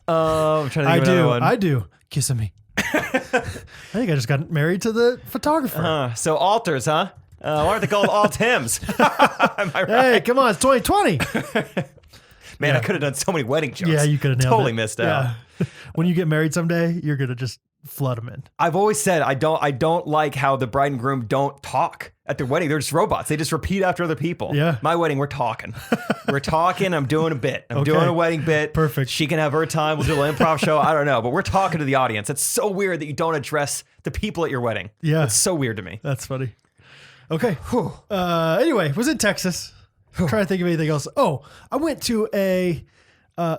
I'm trying to think of another one. I do. Kissimmee. I think I just got married to the photographer. So altars, huh? Why aren't they called alt hymns? Am I right? Hey, come on, it's 2020. Man, I could have done so many wedding jokes. Yeah, you could have totally it. missed out. Yeah. When you get married someday, you're gonna just flood them in. I've always said I don't like how the bride and groom don't talk at their wedding. They're just robots. They just repeat after other people. Yeah. My wedding, we're talking. We're talking. I'm doing a bit. I'm doing a wedding bit. Perfect. She can have her time. We'll do an improv show. I don't know, but we're talking to the audience. It's so weird that you don't address the people at your wedding. Yeah. It's so weird to me. That's funny. Okay. Anyway, was in Texas. I'm trying to think of anything else. Oh, I went to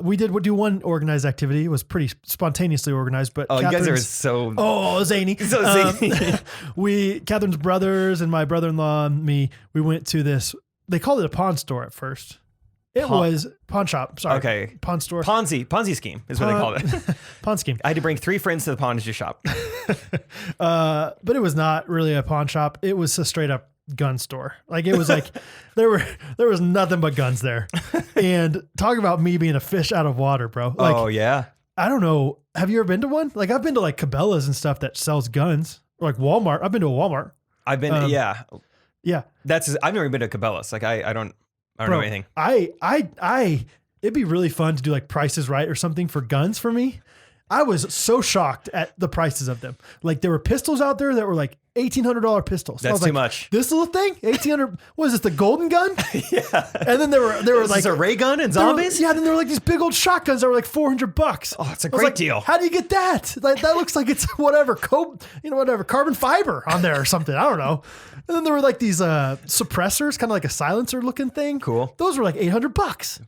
we did do one organized activity. It was pretty spontaneously organized, but you guys are so zany. So zany. Catherine's brothers and my brother-in-law and me, we went to this. They called it a pawn store at first. It was pawn shop. Sorry. Okay. Pawn store. Ponzi scheme is what they called it. Pawn scheme. I had to bring 3 friends to the pawn shop. But it was not really a pawn shop. It was a straight up gun store. Like it was like there was nothing but guns there. And talk about me being a fish out of water, bro. Like, oh yeah. I don't know. Have you ever been to one? Like I've been to like Cabela's and stuff that sells guns, or like Walmart. I've been to a Walmart. I've been yeah. I've never even been to Cabela's. Like I don't know anything. It'd be really fun to do like Prices Right or something for guns for me. I was so shocked at the prices of them. Like there were pistols out there that were like $1,800 pistols. That's too much. This little thing, 1,800. What is this? The golden gun? Yeah. And then there were is like this a ray gun and zombies. Then there were like these big old shotguns that were like $400. Oh, it's a great deal. How do you get that? Like that looks like it's whatever carbon fiber on there or something. I don't know. And then there were like these suppressors, kind of like a silencer looking thing. Cool. Those were like $800.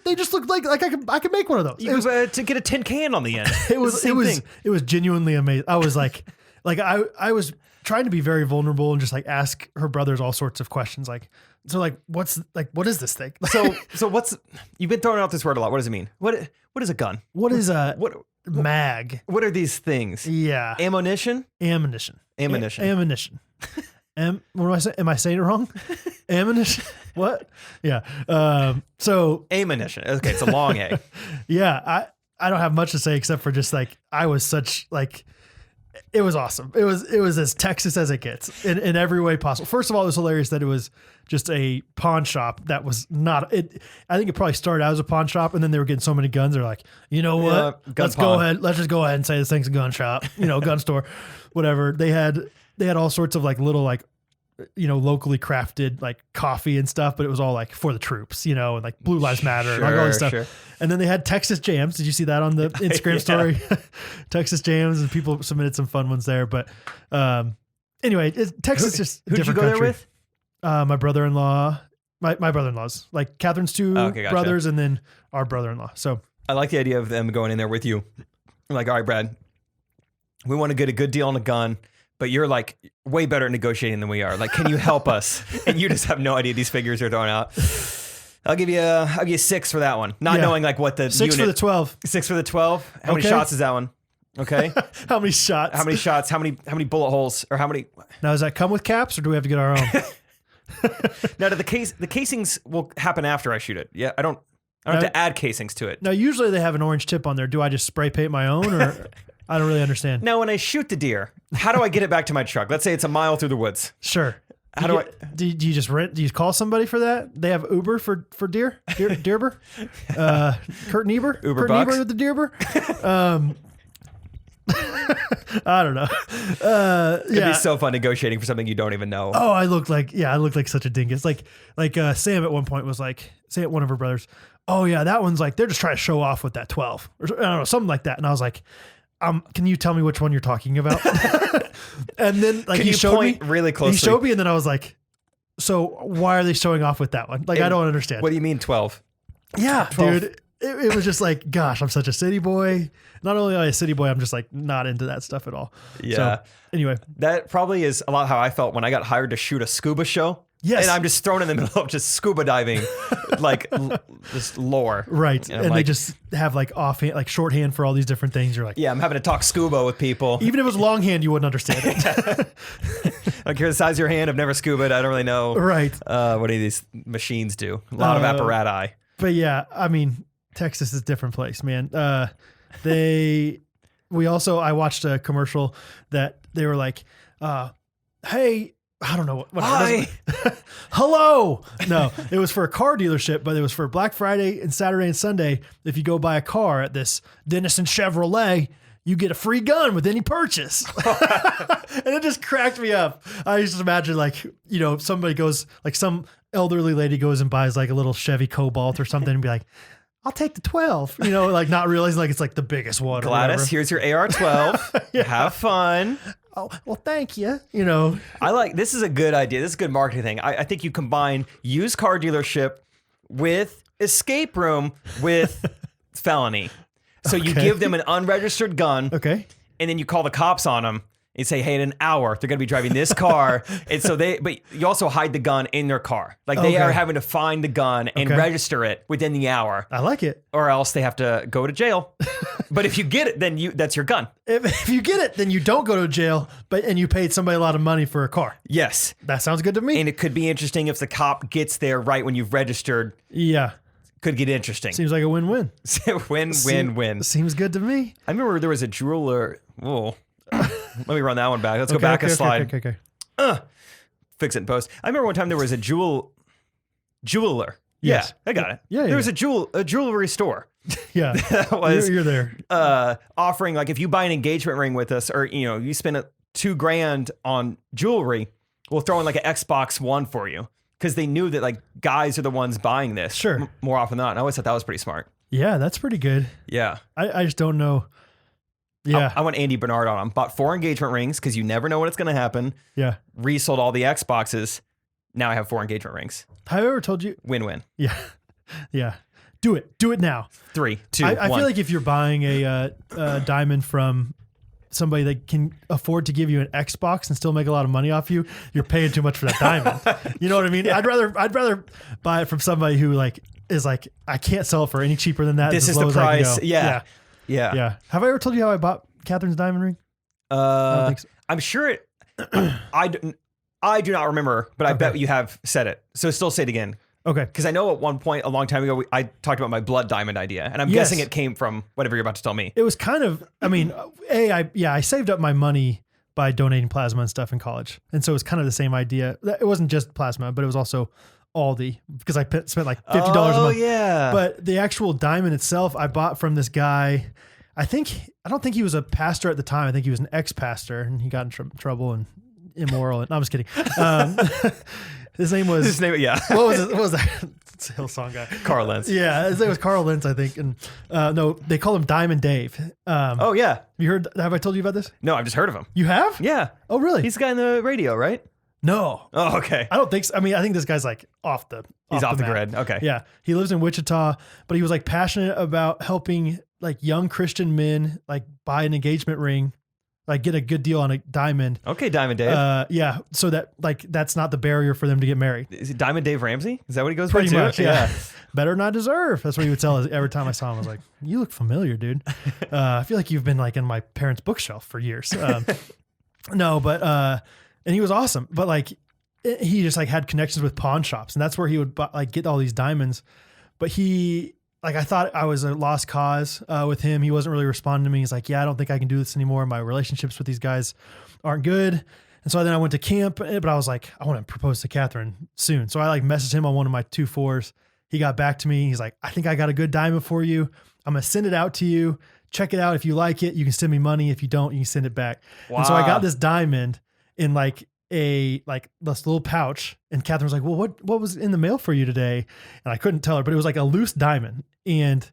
They just looked like I could make one of those. It was to get a tin can on the end. It was genuinely amazing. I was like I was trying to be very vulnerable and just like ask her brothers all sorts of questions. Like, so like, what is this thing? So what's, you've been throwing out this word a lot. What does it mean? What is a gun? What is a mag? What are these things? Yeah. Ammunition. What do I say? Am I saying it wrong? Ammunition. What? Yeah. So ammunition. Okay. It's a long A. Yeah. I don't have much to say except for just like, I was such like, It was awesome. It was as Texas as it gets in every way possible. First of all, it was hilarious that it was just a pawn shop that was not it. I think it probably started out as a pawn shop, and then they were getting so many guns. They're like, you know what? Let's just go ahead and say this thing's a gun shop, gun store, whatever. They had all sorts of like little like, locally crafted like coffee and stuff, but it was all like for the troops, and like Blue Lives Matter and like all this stuff. Sure. And then they had Texas jams. Did you see that on the Instagram story? Texas jams, and people submitted some fun ones there. But anyway, Texas just who did you go country. there with? My brother-in-law, my brother-in-laws, like Catherine's two brothers, and then our brother-in-law. So I like the idea of them going in there with you. Like, all right, Brad, we want to get a good deal on a gun, but you're like way better at negotiating than we are. Like, can you help us? And you just have no idea these figures are throwing out. I'll give you 6 for that one. Not knowing like what the 6 unit, for the 12. 6 for the 12. How many shots is that one? Okay. How many shots? How many shots? How many bullet holes? Or how many? Now, does that come with caps, or do we have to get our own? Now, the casings will happen after I shoot it. Yeah, I don't have to add casings to it. Now, usually they have an orange tip on there. Do I just spray paint my own, or I don't really understand. Now, when I shoot the deer, how do I get it back to my truck? Let's say it's a mile through the woods. Sure. Do you just rent? Do you call somebody for that? They have Uber for deer? Deerber? Kurt Niebuhr? Uber Kurt bucks? Niebuhr with the Deerber? I don't know. It'd be so fun negotiating for something you don't even know. Oh, I looked like such a dingus. Like Sam at one point was like, Sam, one of her brothers, oh yeah, that one's like, they're just trying to show off with that 12 or I don't know, something like that. And I was like, can you tell me which one you're talking about? And then like he showed me really closely. He showed me, and then I was like, so why are they showing off with that one? Like, I don't understand. What do you mean 12? Yeah, 12. Dude. It was just like, gosh, I'm such a city boy. Not only am I a city boy, I'm just like not into that stuff at all. Yeah. So, anyway. That probably is a lot how I felt when I got hired to shoot a scuba show. Yes. And I'm just thrown in the middle of just scuba diving, like just lore. Right. And they just have like offhand, like shorthand for all these different things. You're like, yeah, I'm having to talk scuba with people. Even if it was longhand, you wouldn't understand it. I don't care the size of your hand. I've never scubaed. I don't really know. Right. What do these machines do? A lot of apparatus. But yeah, I mean, Texas is a different place, man. I watched a commercial that they were like, hey, I don't know what. Hi. Hello. No, it was for a car dealership, but it was for Black Friday and Saturday and Sunday. If you go buy a car at this Denison Chevrolet, you get a free gun with any purchase. And it just cracked me up. I used to imagine like, somebody goes, like some elderly lady goes and buys like a little Chevy Cobalt or something and be like, I'll take the 12, like not realizing like it's like the biggest one. Gladys, here's your AR-12. Yeah. Have fun. Oh, well, thank you. This is a good idea. This is a good marketing thing. I think you combine used car dealership with escape room with felony. So you give them an unregistered gun. Okay. And then you call the cops on them. You say, hey, in an hour, they're going to be driving this car. And so but you also hide the gun in their car. Like they are having to find the gun and register it within the hour. I like it. Or else they have to go to jail. But if you get it, then that's your gun. If you get it, then you don't go to jail, and you paid somebody a lot of money for a car. Yes. That sounds good to me. And it could be interesting if the cop gets there right when you've registered. Yeah. Could get interesting. Seems like a win-win. Win-win-win. Seems good to me. I remember there was a jeweler. Whoa. Let me run that one back. Let's go back a slide. Okay. Fix it in post. I remember one time there was a jeweler. Yes. Yeah, I got it. Yeah, there was a jewelry store. Yeah. That was you're there. Offering like if you buy an engagement ring with us, or you spend $2,000 on jewelry, we'll throw in like an Xbox One for you. Because they knew that like guys are the ones buying this. Sure. More often than not. And I always thought that was pretty smart. Yeah, that's pretty good. Yeah. I just don't know. Yeah. I want Andy Bernard on them. Bought 4 engagement rings because you never know when it's going to happen. Yeah. Resold all the Xboxes. Now I have 4 engagement rings. Have I ever told you? Win-win. Yeah. Yeah. Do it. Do it now. 3, 2, 1. I feel like if you're buying a diamond from somebody that can afford to give you an Xbox and still make a lot of money off you, you're paying too much for that diamond. You know what I mean? Yeah. I'd rather buy it from somebody who like is like, I can't sell it for any cheaper than that. This is the price. Yeah. Have I ever told you how I bought Catherine's diamond ring? I don't think so. I'm sure I do not remember, but I bet you have said it. So still say it again. Okay. Because I know at one point a long time ago, I talked about my blood diamond idea, and I'm Yes. guessing it came from whatever you're about to tell me. It was kind of, I mean, I saved up my money by donating plasma and stuff in college. And so it was kind of the same idea. It wasn't just plasma, but it was also Aldi because I spent like $50 a month. Oh, yeah. But the actual diamond itself, I bought from this guy. I don't think he was a pastor at the time. I think he was an ex-pastor, and he got in trouble and immoral. And no, I'm just kidding. His name was, yeah. what was that? It's a Hillsong guy. Carl Lentz. Yeah, his name was Carl Lentz, I think. And no, they call him Diamond Dave. Oh, yeah. Have I told you about this? No, I've just heard of him. You have? Yeah. Oh, really? He's the guy on the radio, right? No. Oh, okay. I don't think so. I mean, I think this guy's like He's off the map. grid. Okay. Yeah. He lives in Wichita, but he was like passionate about helping like young Christian men like buy an engagement ring, like get a good deal on a diamond. Okay, Diamond Dave. Yeah. So that like that's not the barrier for them to get married. Is it Diamond Dave Ramsey? Is that what he goes Pretty by too? much. Yeah. Better not deserve. That's what he would tell us every time I saw him. I was like, you look familiar, dude. I feel like you've been like in my parents' bookshelf for years. No, but, and he was awesome, but like he just like had connections with pawn shops, and that's where he would like get all these diamonds. But I thought I was a lost cause with him. He wasn't really responding to me. He's like, yeah, I don't think I can do this anymore. My relationships with these guys aren't good. And so then I went to camp, but I was like, I want to propose to Catherine soon. So I like messaged him on one of my 2-4s. He got back to me. He's like, I think I got a good diamond for you. I'm going to send it out to you. Check it out. If you like it, you can send me money. If you don't, you can send it back. Wow. And so I got this diamond in like this little pouch. And Catherine was like, well, what was in the mail for you today? And I couldn't tell her, but it was like a loose diamond. And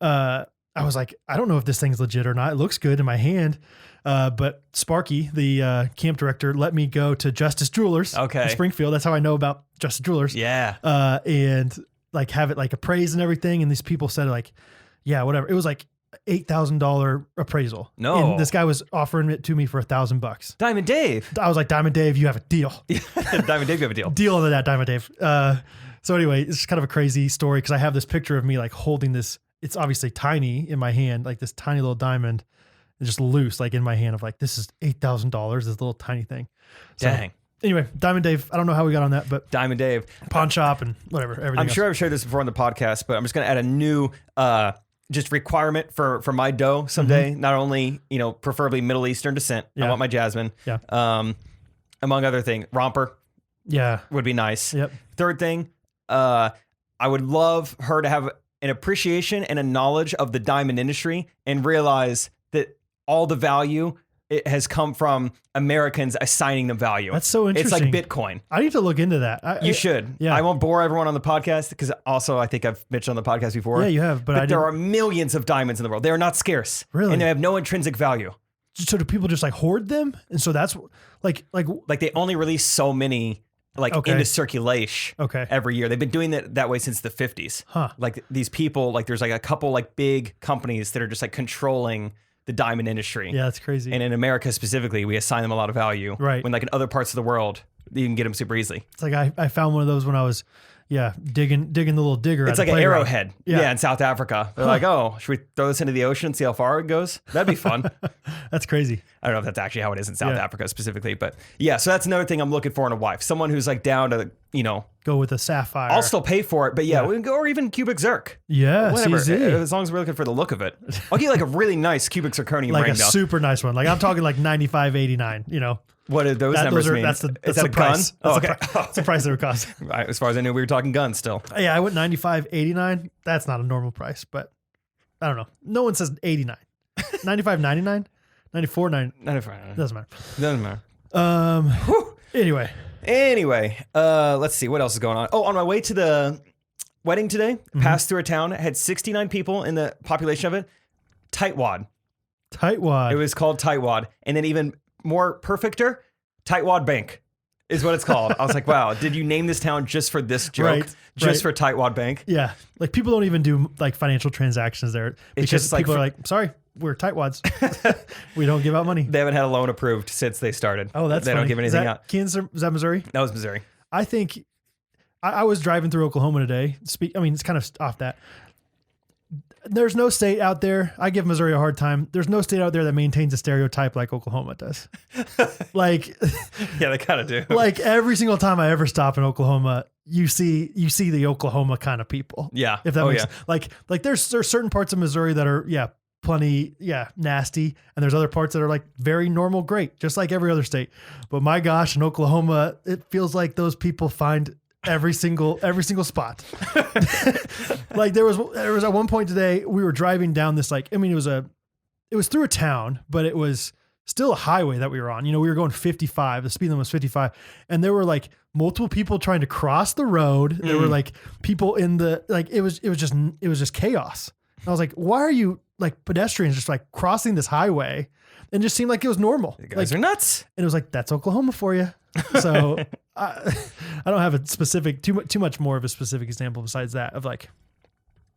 I was like, I don't know if this thing's legit or not. It looks good in my hand. But Sparky, the camp director, let me go to Justice Jewelers in Springfield. That's how I know about Justice Jewelers. Yeah. And like have it like appraised and everything. And these people said like, yeah, whatever. It was like $8,000 appraisal. No. And this guy was offering it to me for $1,000. Diamond Dave. I was like, Diamond Dave, you have a deal. Diamond Dave, you have a deal. Deal on that, Diamond Dave. So anyway, it's kind of a crazy story because I have this picture of me like holding this. It's obviously tiny in my hand, like this tiny little diamond, just loose, like in my hand of like, this is $8,000, this little tiny thing. So, Dang. Anyway, Diamond Dave, I don't know how we got on that, but Diamond Dave. pawn shop and whatever, everything I'm else. sure I've shared this before on the podcast, but I'm just going to add a new just requirement for my dough someday. Not only, preferably Middle Eastern descent. I Yeah. want my jasmine. Yeah. Among other things, romper Yeah. would be nice. Yep. Third thing, I would love her to have an appreciation and a knowledge of the diamond industry and realize that all the value it has come from Americans assigning them value. That's so It's like interesting. Bitcoin. I need to look into that. You should. Yeah. I won't bore everyone on the podcast because also I think I've mentioned on the podcast before. Yeah, you have, but I there didn't. are millions of diamonds in the world. They are not scarce. Really? And they have no intrinsic value. So do people just like hoard them? And so that's like, Like they only release so many Okay. into circulation okay. every year. They've been doing that way since the 50s. Huh. Like these people, like there's like a couple like big companies that are just like controlling the diamond industry. Yeah, that's crazy. And in America specifically, we assign them a lot of value. Right. When like in other parts of the world, you can get them super easily. It's like I found one of those when I was, digging the little digger. It's at like the an playground. arrowhead. Yeah. Yeah, in South Africa. They're like, oh, should we throw this into the ocean and see how far it goes? That'd be fun. That's crazy. I don't know if that's actually how it is in South Yeah. Africa specifically, but yeah, so that's another thing I'm looking for in a wife. Someone who's like down to, Go with a sapphire. I'll still pay for it, but yeah, Yeah. we can go, or even cubic zirc. Yeah, Whatever. CZ. As long as we're looking for the look of it. I'll get like a really nice cubic zirconium Like ring a though. super nice one. Like I'm talking like 95.89, What do those numbers mean? That's is the that a price. gun? Oh, That's okay. That's the price it would cost. Right, as far as I knew, we were talking guns still. Yeah, I went 95.89. That's not a normal price, but I don't know. No one says 89. 95.99, 94.9. Doesn't matter. Doesn't matter. Anyway, Let's see what else is going on. Oh, on my way to the wedding today, Mm-hmm. passed through a town, had 69 people in the population of it. Tightwad. tightwad. It was called Tightwad, and then even more perfecter, Tightwad Bank is what it's called. I was like, wow, did you name this town just for this joke? Right, Just right. for Tightwad Bank? Yeah, like people don't even do like financial transactions there because just like people are like, sorry, we're tightwads. We don't give out money. They haven't had a loan approved since they started. Oh, that's They funny. don't give Is anything that out. Kansas? Is that Missouri? That was Missouri. I think I was driving through Oklahoma today. It's kind of off that. There's no state out there. I give Missouri a hard time. There's no state out there that maintains a stereotype like Oklahoma does. like, Yeah, they kind of do. like every single time I ever stop in Oklahoma, you see the Oklahoma kind of people. Yeah. If that makes like there's certain parts of Missouri that are plenty nasty, and there's other parts that are like very normal, great, just like every other state. But my gosh, in Oklahoma, it feels like those people find every single spot. Like there was at one point today, we were driving down this, like, I mean, it was through a town, but it was still a highway that we were on. You know, we were going 55, the speed limit was 55, and there were like multiple people trying to cross the road. There were like people in the, like, it was just chaos. And I was like, why are you like pedestrians just like crossing this highway? And it just seemed like it was normal. You guys are nuts. And it was like, that's Oklahoma for you. So I don't have a specific, too much more of a specific example besides that of like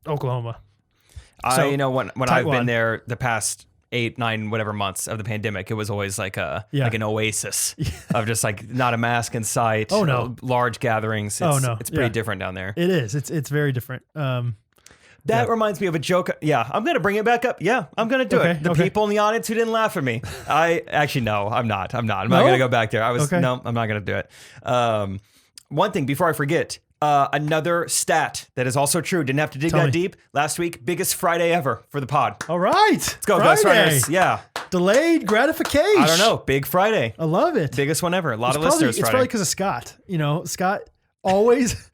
Oklahoma. So, you know, when I've been there the past 8, 9, whatever months of the pandemic, it was always like like an oasis of just like not a mask in sight. Oh no. Large gatherings. It's pretty different down there. It is. It's very different. That reminds me of a joke. Yeah, I'm going to bring it back up. Yeah, I'm going to do it. The people in the audience who didn't laugh at me. No, I'm not. I'm not going to go back there. No, I'm not going to do it. One thing before I forget, another stat that is also true. Didn't have to dig that deep. Last week, biggest Friday ever for the pod. All right. Let's go, Ghostrunners. Yeah. Delayed gratification. I don't know. Big Friday. I love it. Biggest one ever. A lot of listeners. It's probably because of Scott. You know, Scott always...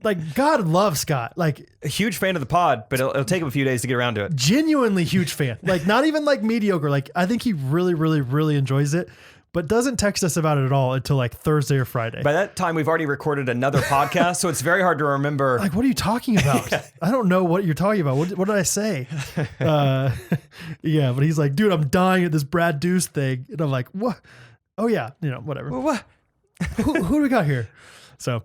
Like, God loves Scott. Like, a huge fan of the pod, but it'll take him a few days to get around to it. Genuinely huge fan. Like, not even like mediocre. Like, I think he really, really, really enjoys it, but doesn't text us about it at all until like Thursday or Friday. By that time, we've already recorded another podcast, so it's very hard to remember. Like, what are you talking about? I don't know what you're talking about. What did I say? Yeah, but he's like, dude, I'm dying at this Brad Deuce thing. And I'm like, what? Oh, yeah. You know, whatever. Well, what? who do we got here? So,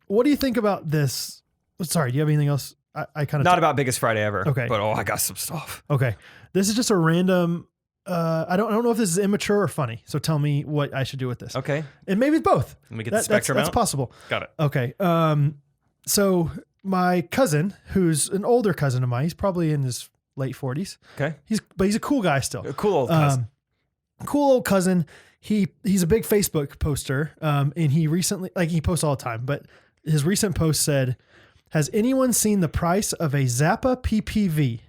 what do you think about this? Sorry, do you have anything else? I kind of not about biggest Friday ever. Okay, but I got some stuff. Okay, this is just a random. I don't know if this is immature or funny. So tell me what I should do with this. Okay, and maybe it's both. Let me get the spectrum out. That's possible. Got it. Okay. So my cousin, who's an older cousin of mine, he's probably in his late 40s. Okay, he's a cool guy still. A cool old cousin. Cool old cousin. He's a big Facebook poster. And he recently, like, he posts all the time, but his recent post said, has anyone seen the price of a Zappa PPV?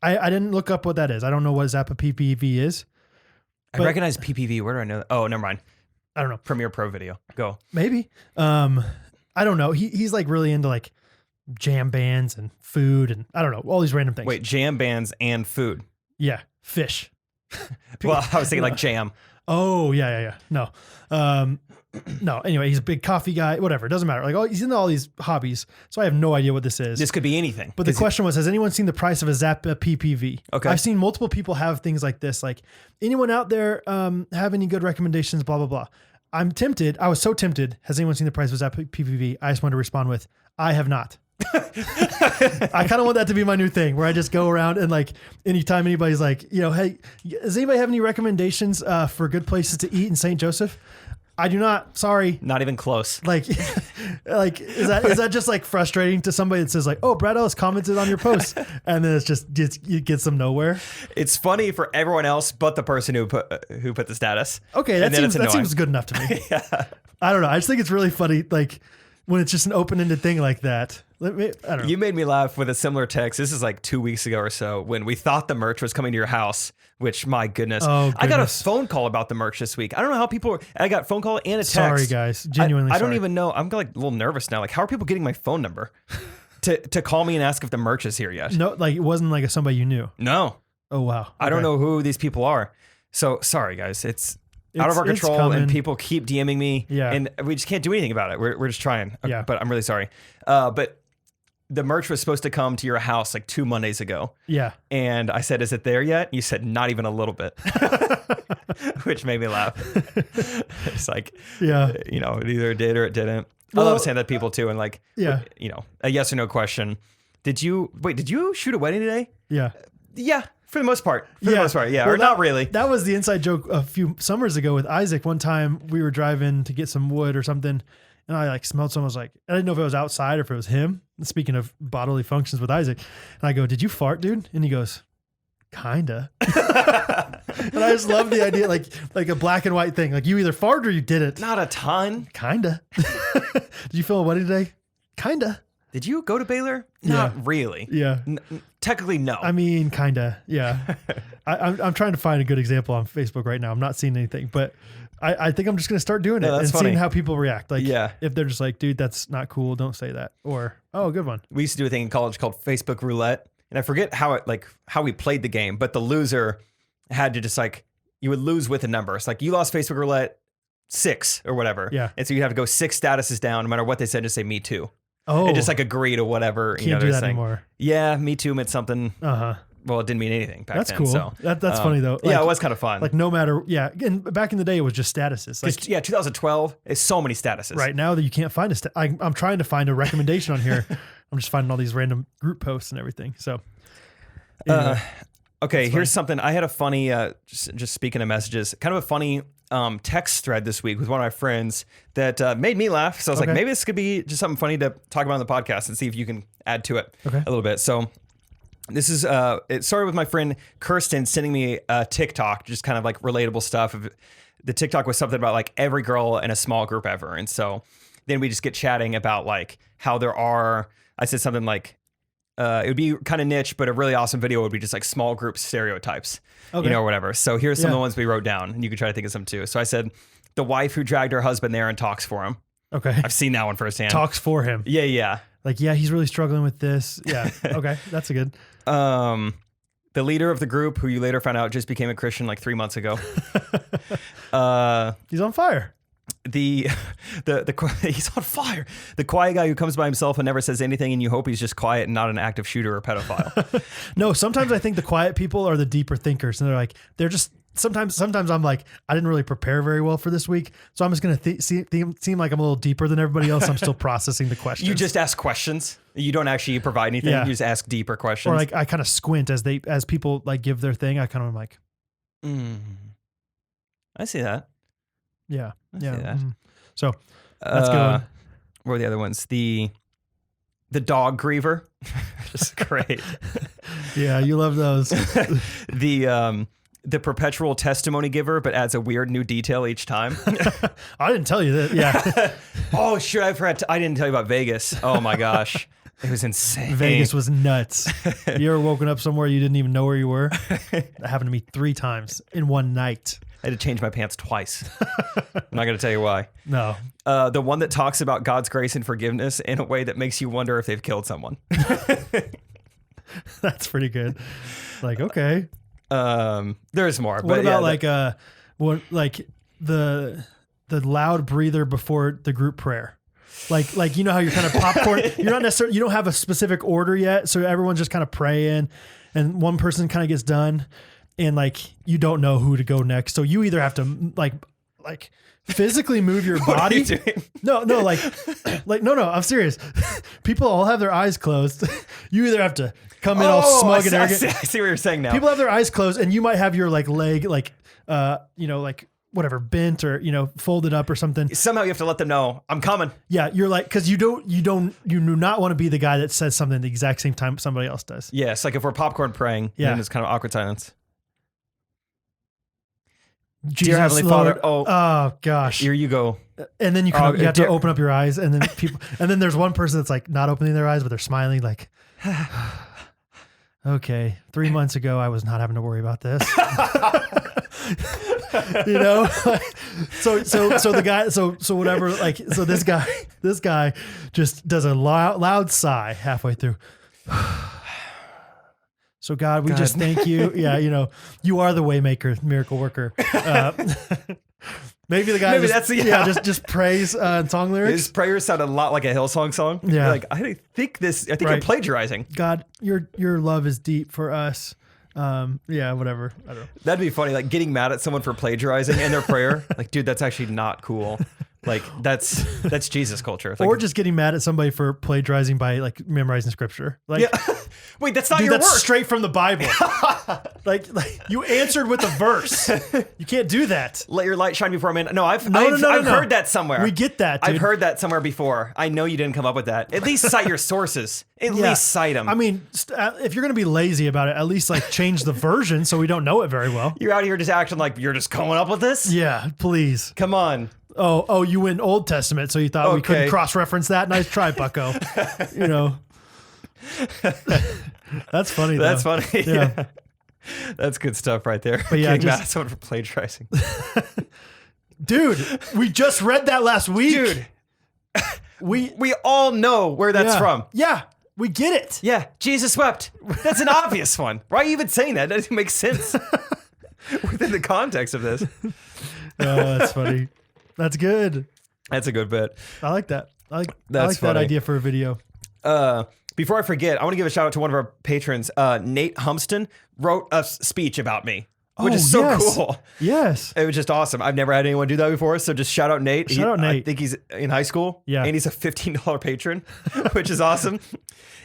I didn't look up what that is. I don't know what Zappa PPV is. I recognize PPV. Where do I know that? Oh, never mind. I don't know. Premiere Pro Video. Go. Maybe. I don't know. He's like really into like jam bands and food and I don't know, all these random things. Wait, jam bands and food. Yeah. Fish. Well, I was thinking like jam. Oh, yeah. No. No, anyway, he's a big coffee guy, whatever. It doesn't matter. Like, he's into all these hobbies. So I have no idea what this is. This could be anything. But the question was, has anyone seen the price of a Zappa PPV? Okay. I've seen multiple people have things like this. Like, anyone out there have any good recommendations, blah, blah, blah. I'm tempted. I was so tempted. Has anyone seen the price of a Zappa PPV? I just want to respond with, I have not. I kind of want that to be my new thing where I just go around and like anytime anybody's like, you know, hey, does anybody have any recommendations for good places to eat in St. Joseph? I do not. Sorry. Not even close. Like is that just like frustrating to somebody that says like, oh, Brad Ellis commented on your post, and then it gets them nowhere. It's funny for everyone else but the person who put the status. Okay, that seems good enough to me. Yeah. I don't know. I just think it's really funny, like when it's just an open-ended thing like that. I don't know. You made me laugh with a similar text. This is like 2 weeks ago or so when we thought the merch was coming to your house, which my goodness. Oh, goodness. I got a phone call about the merch this week. I don't know how people I got a phone call and a text. Sorry, guys. Genuinely I sorry. don't even know. I'm like a little nervous now. Like, how are people getting my phone number to call me and ask if the merch is here yet? No, like it wasn't like somebody you knew. No. Oh, wow. Okay. I don't know who these people are. So sorry, guys. It's out of our control, and people keep DMing me, and we just can't do anything about it. We're just trying, but I'm really sorry. But the merch was supposed to come to your house like 2 Mondays ago. Yeah. And I said, is it there yet? You said, not even a little bit, which made me laugh. It's like, you know, it either did or it didn't. I love saying that to people too. And like, you know, a yes or no question. Did you shoot a wedding today? Yeah. Yeah. For the most part. Yeah. Well, or not really. That was the inside joke a few summers ago with Isaac. One time we were driving to get some wood or something, and I like smelled someone. I was like, I didn't know if it was outside or if it was him. Speaking of bodily functions with Isaac, and I go, "Did you fart, dude?" And he goes, kinda. And I just love the idea, like a black and white thing. Like you either farted or you didn't. Not a ton. Kinda. Did you feel a wedding today? Kinda. Did you go to Baylor? Yeah. Not really. Yeah. Technically, no. I mean, kinda. Yeah. I'm trying to find a good example on Facebook right now. I'm not seeing anything, but I think I'm just gonna start doing it and seeing how people react. Like, if they're just like, dude, that's not cool. Don't say that. Or, oh, good one. We used to do a thing in college called Facebook Roulette, and I forget how we played the game, but the loser had to just like, you would lose with a number. It's like you lost Facebook Roulette 6 or whatever. Yeah. And so you'd have to go 6 statuses down, no matter what they said, just say me too. Oh. And just like agree to whatever. Can't do that anymore. Yeah, me too meant something. Uh-huh. Well, it didn't mean anything back that's then. Cool. So, that's funny though. Like, it was kind of fun. Like no matter, and back in the day, it was just statuses. Like 2012 is so many statuses. Right now that you can't find I'm trying to find a recommendation on here. I'm just finding all these random group posts and everything. So, anyway, okay, here's something. I had a funny, just speaking of messages, kind of a funny text thread this week with one of my friends that made me laugh. So I was like, maybe this could be just something funny to talk about on the podcast and see if you can add to it a little bit. So this is, it started with my friend Kirsten sending me a TikTok, just kind of like relatable stuff. The TikTok was something about like every girl in a small group ever. And so then we just get chatting about like how there are, I said something like, it would be kind of niche, but a really awesome video would be just like small group stereotypes, you know, or whatever. So here's some of the ones we wrote down, and you can try to think of some too. So I said, the wife who dragged her husband there and talks for him. Okay. I've seen that one firsthand. Talks for him. Yeah, yeah. Like, yeah, he's really struggling with this. Yeah. Okay. That's a good. The leader of the group, who you later found out just became a Christian like 3 months ago. He's on fire. He's on fire. The quiet guy who comes by himself and never says anything, and you hope he's just quiet and not an active shooter or pedophile. No, sometimes I think the quiet people are the deeper thinkers, and they're just sometimes I'm like, I didn't really prepare very well for this week, so I'm just gonna seem like I'm a little deeper than everybody else. I'm still processing the questions. You just ask questions. You don't actually provide anything. Yeah. You just ask deeper questions. Or like I kind of squint as people like give their thing. I kind of am like, I see that. Yeah. I see that. So that's good. What are the other ones? The dog griever. Just great. Yeah, you love those. The perpetual testimony giver, but adds a weird new detail each time. I didn't tell you that. Yeah. Oh, sure. I forgot. I didn't tell you about Vegas. Oh my gosh. It was insane. Vegas was nuts. You ever woken up somewhere you didn't even know where you were? That happened to me 3 times in one night. I had to change my pants twice. I'm not going to tell you why. No. The one that talks about God's grace and forgiveness in a way that makes you wonder if they've killed someone. That's pretty good. Like, okay. There's more. What about the loud breather before the group prayer? Like you know how you're kind of popcorn. You're not necessarily, you don't have a specific order yet, so everyone's just kind of praying, and one person kind of gets done, and like you don't know who to go next, so you either have to like physically move your body. What are you doing? No, no, I'm serious. People all have their eyes closed. You either have to come in all smug and arrogant. I see what you're saying now. People have their eyes closed, and you might have your like leg whatever bent or folded up or something. Somehow you have to let them know I'm coming. Yeah, you're like, because you do not want to be the guy that says something at the exact same time somebody else does. Yes, like if we're popcorn praying, then it's kind of awkward silence. Jesus, Dear Heavenly Lord. Father, oh gosh, here you go. And then you have to open up your eyes, and then and then there's one person that's like not opening their eyes, but they're smiling like, okay, 3 months ago I was not having to worry about this. So the guy, so whatever, like, so this guy just does a loud sigh halfway through. So God, we just thank you. Yeah, you are the way maker, miracle worker. Maybe the guy just prays song lyrics. His prayers sound a lot like a Hillsong song. Yeah. You're like, I think you're plagiarizing. God, your love is deep for us. Yeah, whatever. I don't know. That'd be funny, like getting mad at someone for plagiarizing in their prayer. Like, dude, that's actually not cool. Like that's Jesus culture. Like, or just getting mad at somebody for plagiarizing by like memorizing scripture. Like, yeah. Wait, that's not dude, your that's work. straight from the Bible. like you answered with a verse. You can't do that. Let your light shine before men. No, I've No. heard that somewhere. We get that, dude. I've heard that somewhere before. I know you didn't come up with that. At least cite your sources. At least cite them. I mean, if you're going to be lazy about it, at least like change the version so we don't know it very well. You're out here just acting like you're just coming up with this? Yeah, please. Come on. Oh, you went Old Testament, so you thought we couldn't cross-reference that? Nice try, bucko. You know. That's funny, though. That's funny. Yeah. That's good stuff right there. But yeah, Getting mad at someone for plagiarizing. Dude, we just read that last week. Dude. We all know where that's from. Yeah, we get it. Yeah, Jesus wept. That's an obvious one. Why are you even saying that? That doesn't make sense within the context of this. That's funny. That's good. That's a good bit. I like that. I like That's that idea for a video. Before I forget, I want to give a shout out to one of our patrons. Nate Humston wrote a speech about me, which is so cool. Yes. It was just awesome. I've never had anyone do that before, so just shout out Nate. Shout out Nate. I think he's in high school. Yeah. And he's a $15 patron, which is awesome.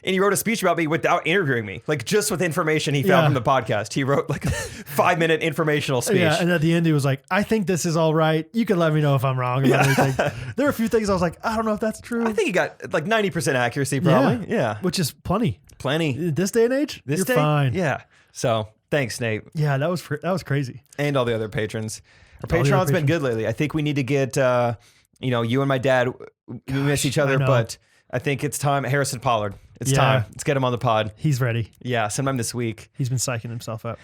And he wrote a speech about me without interviewing me, like just with information he found from the podcast. He wrote like a 5-minute informational speech. Yeah, and at the end he was like, I think this is all right. You can let me know if I'm wrong about anything. There were a few things I was like, I don't know if that's true. I think he got like 90% accuracy probably. Yeah. Which is plenty. Plenty. This day and age, This you're day? fine. Yeah. So thanks, Nate. Yeah, that was crazy. And all the other patrons. Our All the other Patreon's been good lately. I think we need to get, you and my dad, we miss each other, I know. but I think it's time. Harrison Pollard. It's Yeah. time. Let's get him on the pod. He's ready. Yeah, sometime this week. He's been psyching himself up.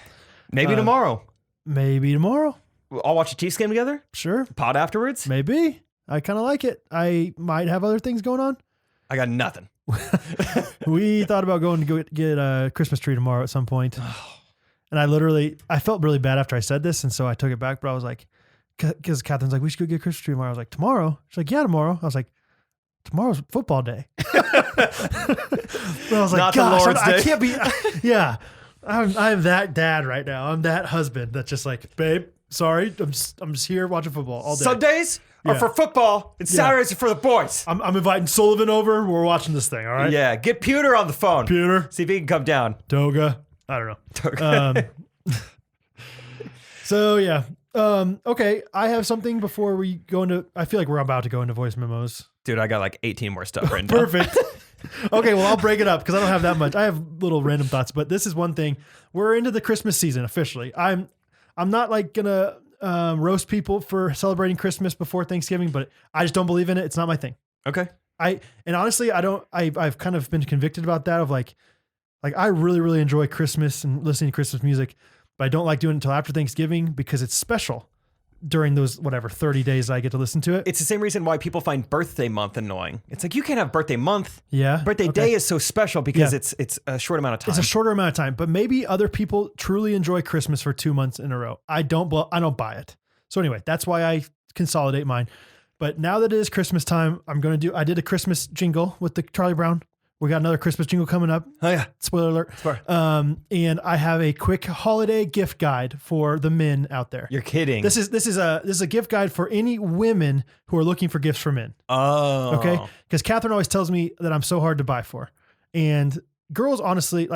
Maybe tomorrow. Maybe tomorrow. I'll watch a Chiefs game together. Sure. Pod afterwards. Maybe. I kind of like it. I might have other things going on. I got nothing. We thought about going to get a Christmas tree tomorrow at some point. And I felt really bad after I said this. And so I took it back, but I was like, because Catherine's like, we should go get a Christmas tree tomorrow. I was like, tomorrow? She's like, yeah, tomorrow. I was like, tomorrow's football day. But I was like, Not the gosh, Lord's I Day. can't be. Yeah. I'm that dad right now. I'm that husband that's just like, babe, sorry. I'm just here watching football all day. Sundays are Yeah. for football, and Saturdays are for the boys. I'm inviting Sullivan over. We're watching this thing. All right. Yeah, get Pewter on the phone. Pewter, See if he can come down. Toga. I don't know. So yeah. Okay. I have something before we go into. I feel like we're about to go into voice memos. Dude, I got like 18 more stuff written down. Perfect. Okay, well, I'll break it up because I don't have that much. I have little random thoughts, but this is one thing. We're into the Christmas season officially. I'm not like gonna roast people for celebrating Christmas before Thanksgiving, but I just don't believe in it. It's not my thing. Okay. And honestly, I've kind of been convicted about that of like I really, really enjoy Christmas and listening to Christmas music, but I don't like doing it until after Thanksgiving because it's special during those, 30 days I get to listen to it. It's the same reason why people find birthday month annoying. It's like, you can't have birthday month. Yeah. Birthday Okay. day is so special because Yeah. it's a short amount of time. It's a shorter amount of time, but maybe other people truly enjoy Christmas for 2 months in a row. I don't buy it. So anyway, that's why I consolidate mine. But now that it is Christmas time, I did a Christmas jingle with the Charlie Brown. We got another Christmas jingle coming up. Oh yeah. Spoiler alert. And I have a quick holiday gift guide for the men out there. You're kidding. This is a gift guide for any women who are looking for gifts for men. Oh. Okay. Because Catherine always tells me that I'm so hard to buy for. And girls, honestly,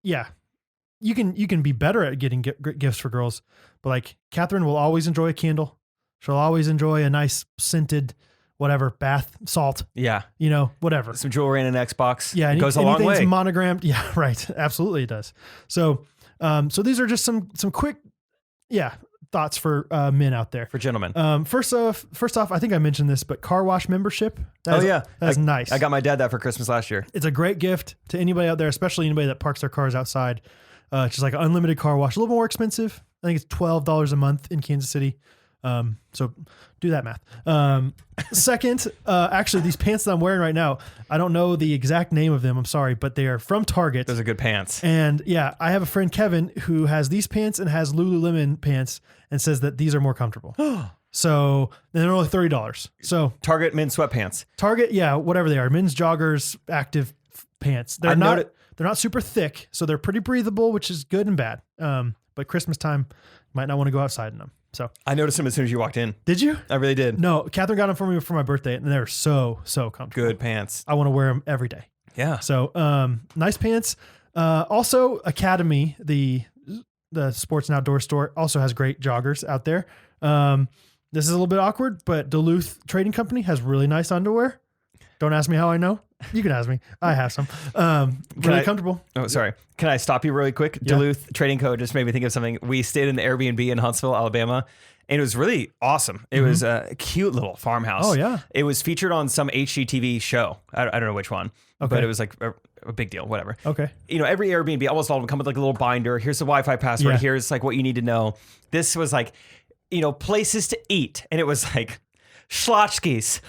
you can be better at getting gifts for girls, but like Catherine will always enjoy a candle. She'll always enjoy a nice scented, bath salt, Yeah. whatever. Some jewelry and an Xbox. Yeah. It goes a long anything's way. monogrammed. Yeah, right. Absolutely it does. So these are just some quick, thoughts for men out there. For gentlemen. First off, I think I mentioned this, but car wash membership. That's nice. I got my dad that for Christmas last year. It's a great gift to anybody out there, especially anybody that parks their cars outside. It's just like an unlimited car wash, a little more expensive. I think it's $12 a month in Kansas City. So do that math. Second, actually these pants that I'm wearing right now, I don't know the exact name of them. I'm sorry, but they are from Target. Those are good pants. And yeah, I have a friend, Kevin, who has these pants and has Lululemon pants and says that these are more comfortable. So they're only $30. So Target men's sweatpants. Target, whatever they are, men's joggers, active pants. They're I've not, noted- They're not super thick, so they're pretty breathable, which is good and bad. But Christmas time, might not want to go outside in them. So I noticed them as soon as you walked in. did you? I really did. No, Catherine got them for me for my birthday, and they're so comfortable. Good pants. I want to wear them every day. Yeah. So nice pants. Also, Academy, the sports and outdoor store, also has great joggers out there. This is a little bit awkward, but Duluth Trading Company has really nice underwear. Don't ask me how I know. You can ask me. I have some. Really comfortable. Oh, sorry. Can I stop you really quick? Yeah. Duluth Trading Co. just made me think of something. We stayed in the Airbnb in Huntsville, Alabama, and it was really awesome. It was a cute little farmhouse. Oh, yeah. It was featured on some HGTV show. I don't know which one, Okay. but it was like a big deal, whatever. Okay. You know, every Airbnb, almost all of them come with like a little binder. Here's the Wi-Fi password. Yeah. Here's like what you need to know. This was like, you know, places to eat. And it was like Schlotzsky's,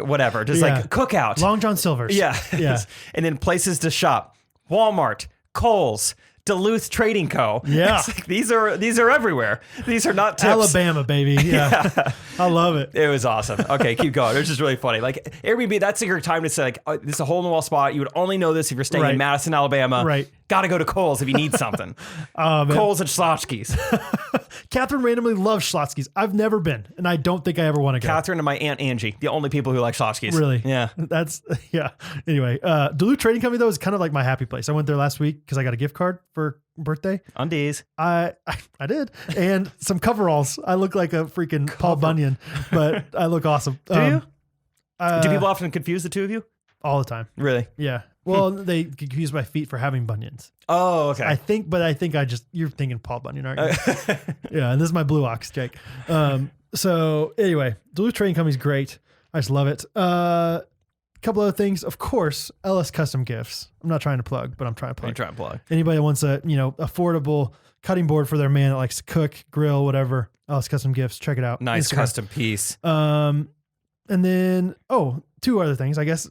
whatever, just Yeah. like cookout. Long John Silver's. Yeah. Yeah. And then places to shop. Walmart, Kohl's, Duluth Trading Co. Yeah. It's like, these are everywhere. These are not tips. Alabama, baby. Yeah. I love it. It was awesome. Okay, keep going. It was just really funny. Like Airbnb, that's your time to say like, oh, this is a hole in the wall spot. You would only know this if you're staying in Right. Madison, Alabama. Right. Got to go to Kohl's if you need something. Oh, man. Kohl's and Schlotzsky's. Catherine randomly loves Schlotzsky's. I've never been, and I don't think I ever want to go. Catherine and my Aunt Angie, the only people who like Schlotzsky's. Really? Yeah. That's, yeah. Anyway, Duluth Trading Company, though, is kind of like my happy place. I went there last week because I got a gift card for birthday. Undies. I did. And some coveralls. I look like a freaking Paul Bunyan, but I look awesome. Do you? Do Uh, people often confuse the two of you? all the time. Really? Yeah. Well, they confuse my feet for having bunions. Oh, okay. I think you're thinking Paul Bunyan, aren't you? Yeah. And this is my Blue Ox, Jake. So anyway, Duluth Trading Company's great. I just love it. A couple other things. Of course, LS Custom Gifts. I'm not trying to plug, but I'm trying to I'm plug. trying to plug. Anybody that wants a, affordable cutting board for their man that likes to cook, grill, whatever. LS Custom Gifts. Check it out. Nice Instagram. custom piece. And then, two other things, I guess.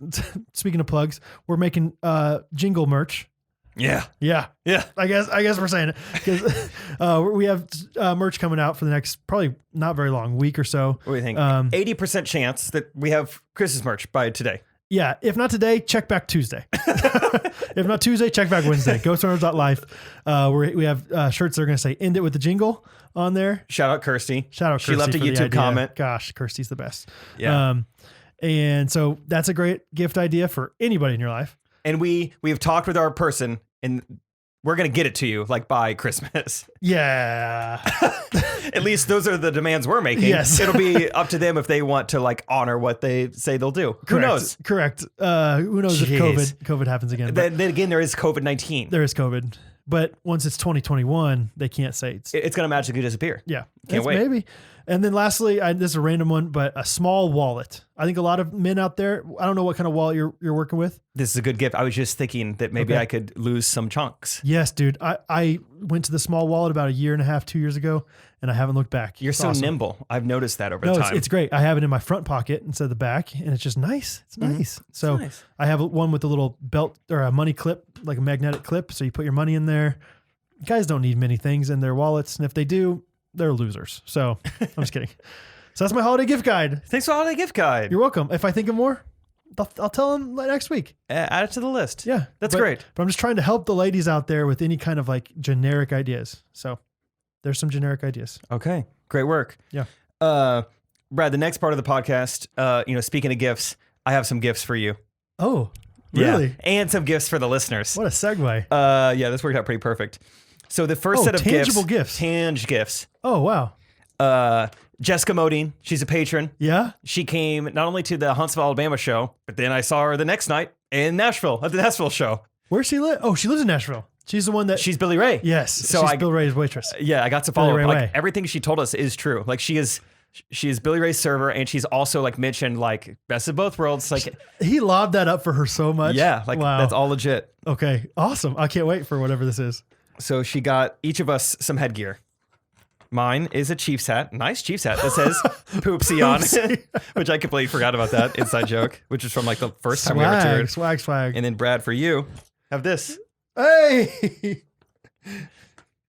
Speaking of plugs, we're making jingle merch. Yeah. Yeah. Yeah. I guess we're saying it because we have merch coming out for the next probably not very long week or so. What do you think? 80% chance that we have Chris's merch by today. Yeah. If not today, check back Tuesday. If not Tuesday, check back Wednesday. Ghostrunners.life. We have shirts that are going to say "End it with the jingle" on there. Shout out Kirsty. Shout out Kirsty. She left a for the YouTube idea. comment. Gosh, Kirsty's the best. Yeah. And so that's a great gift idea for anybody in your life. And we have talked with our person, and we're gonna get it to you like by Christmas. Yeah. At least those are the demands we're making. Yes. It'll be up to them if they want to like honor what they say they'll do. Who knows? Correct. Who knows if Jeez. COVID happens again? But Then again, there is COVID-19. there is COVID. But once it's 2021, they can't say It's gonna magically disappear. yeah. Can't wait. Maybe. And then lastly, this is a random one, but a small wallet. I think a lot of men out there, I don't know what kind of wallet you're working with. This is a good gift. I was just thinking that maybe Okay. I could lose some chunks. Yes, dude. I went to the small wallet about 1.5 years, 2 years ago, and I haven't looked back. You're It's so awesome. nimble. I've noticed that over No, time. it's great. I have it in my front pocket instead of the back, and it's just nice. It's nice. So nice. I have one with a little belt or a money clip, like a magnetic clip. So you put your money in there. Guys don't need many things in their wallets, and if they do, they're losers. So I'm just kidding. So that's my holiday gift guide. Thanks for the holiday gift guide. You're welcome. If I think of more, I'll tell them next week. Add it to the list. Yeah, That's but- great. But I'm just trying to help the ladies out there with any kind of like generic ideas. So there's some generic ideas. Okay. Great work. Yeah. Brad, the next part of the podcast, speaking of gifts, I have some gifts for you. Oh, really? Yeah. And some gifts for the listeners. What a segue. Yeah, this worked out pretty perfect. So the first Oh, set of tangible gifts. Tange gifts. Oh, wow. Jessica Modine, she's a patron. Yeah. She came not only to the Huntsville, Alabama show, but then I saw her the next night in Nashville at the Nashville show. Where's she live? Oh, she lives in Nashville. She's the one that. She's Billy Ray. Yes. So she's I Bill Ray's waitress. Yeah, I got to follow Billy her. Ray Like Way. everything she told us is true. Like she is Billy Ray's server, and she's also like mentioned like best of both worlds. Like He lobbed that up for her so much. yeah, like wow. that's all legit. Okay. Awesome. I can't wait for whatever this is. So she got each of us some headgear. Mine is a Chiefs hat, nice Chiefs hat that says "Poopsie" on it, which I completely forgot about that inside joke, which is from like the first time we ever toured. Swag. And then Brad, for you, have this. Hey.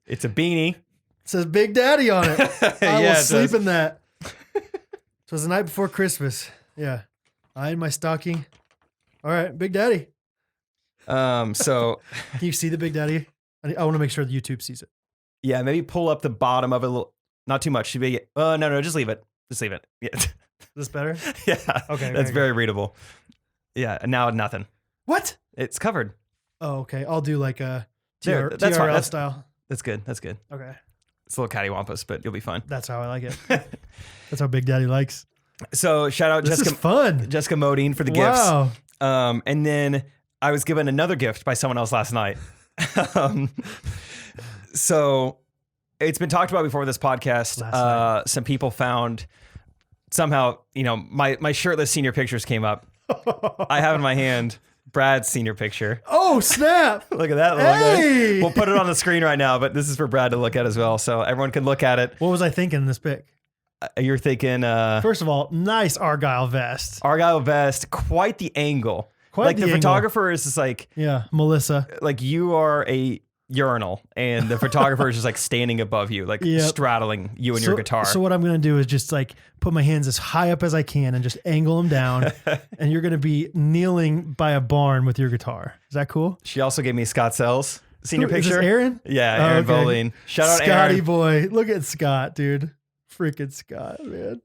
It's a beanie. It says Big Daddy on it. I Yeah, will it sleep does. in that. So it was the night before Christmas. Yeah. I in my stocking. All right, Big Daddy. So Can you see the Big Daddy? I want to make sure the YouTube sees it. yeah, maybe pull up the bottom of it a little. Not too much. No, just leave it. Just leave it. Yeah. Is this better? Yeah. Okay. That's very readable. Yeah. Now nothing. What? It's covered. Oh, okay. I'll do like a There, TR, that's fine. TRL style. That's good. That's good. Okay. It's a little cattywampus, but you'll be fine. That's how I like it. That's how Big Daddy likes. So shout out This Jessica is fun. Jessica Modine for the Wow. gifts. And then I was given another gift by someone else last night. So it's been talked about before this podcast. Some people found somehow, my shirtless senior pictures came up. I have in my hand Brad's senior picture. Oh, snap. Look at that. Hey! We'll put it on the screen right now, but this is for Brad to look at as well. So everyone can look at it. What was I thinking in this pic? You're thinking First of all, nice Argyle vest. Argyle vest, quite the angle. Quite like the the angle. photographer is just like, Yeah, Melissa. like you are a urinal and the photographer is just like standing above you, like Yep. straddling you and your guitar. So what I'm going to do is just like put my hands as high up as I can and just angle them down. And you're going to be kneeling by a barn with your guitar. Is that cool? She also gave me Scott Sells senior Is this picture. Aaron? Yeah, Oh, Aaron okay. Boline. Shout out Scotty Aaron. boy. Look at Scott, dude. Freaking Scott, man.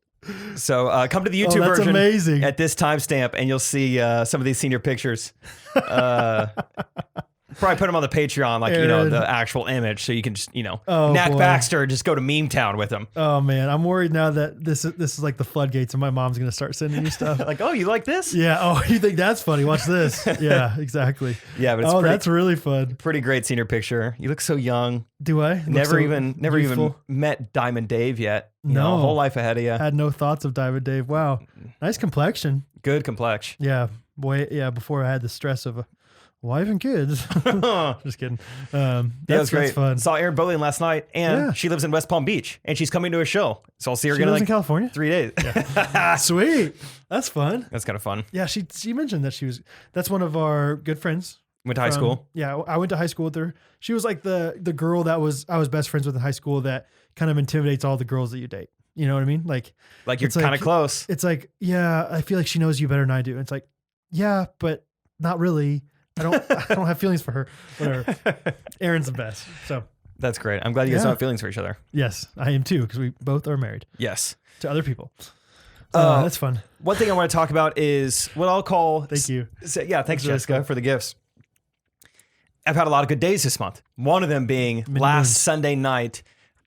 So come to the YouTube that's version amazing. at this timestamp and you'll see some of these senior pictures. Probably put them on the Patreon, like, Aaron. the actual image. So you can just, Oh, Knack boy. Baxter, just go to Meme Town with them. Oh man, I'm worried now that this is like the floodgates and my mom's going to start sending you stuff. Like, oh, you like this? Yeah. Oh, you think that's funny? Watch this. Yeah, exactly. Yeah, but it's That's really fun. pretty great senior picture. You look so young. Do I? Look Never so even youthful? met Diamond Dave yet. No. Whole life ahead of you. Had no thoughts of Diamond Dave. Wow. Nice complexion. Good complexion. Yeah. Boy, yeah, before I had the stress of a wife and kids. Just kidding. Yeah, it was great. That's fun. Saw Erin Bowling last night, and Yeah. she lives in West Palm Beach, and she's coming to a show. So I'll see her She again in lives like in California? 3 days. Sweet. That's fun. That's kind of fun. Yeah, she mentioned that that's one of our good friends. Went to high from- school. Yeah, I went to high school with her. She was like the girl that I was best friends with in high school that kind of intimidates all the girls that you date. You know what I mean? Like Like you're it's like- kind of close. it's like, yeah, I feel like she knows you better than I do. It's like, yeah, but not really. I don't have feelings for her. Whatever. Erin's the best. So That's great. I'm glad you guys Yeah. don't have feelings for each other. yes, I am too, because we both are married Yes. to other people. Uh, That's fun. One thing I want to talk about is what I'll call. Thank you. Yeah, thanks, That's really Jessica, cool. for the gifts. I've had a lot of good days this month. One of them being Many last moons. Sunday night,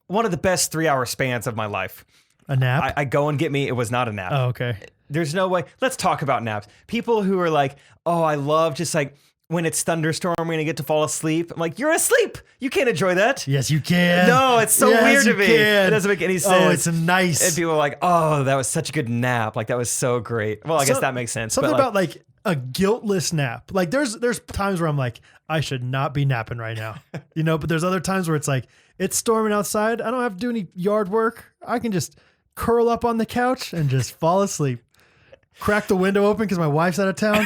one of the best 3-hour spans of my life. A nap? I go and get me. It was not a nap. Oh, okay. There's no way. Let's talk about naps. People who are like, oh, I love just like when it's thunderstorm, we're going to get to fall asleep. I'm like, you're asleep. You can't enjoy that. Yes, you can. No, it's so Yes, weird to you me. can. It doesn't make any Oh, sense. it's nice. And people are like, oh, that was such a good nap. Like, that was so great. Well, I guess that makes sense. Something but, about like a guiltless nap. Like there's times where I'm like, I should not be napping right now. But there's other times where it's like, it's storming outside. I don't have to do any yard work. I can just curl up on the couch and just fall asleep. Crack the window open because my wife's out of town.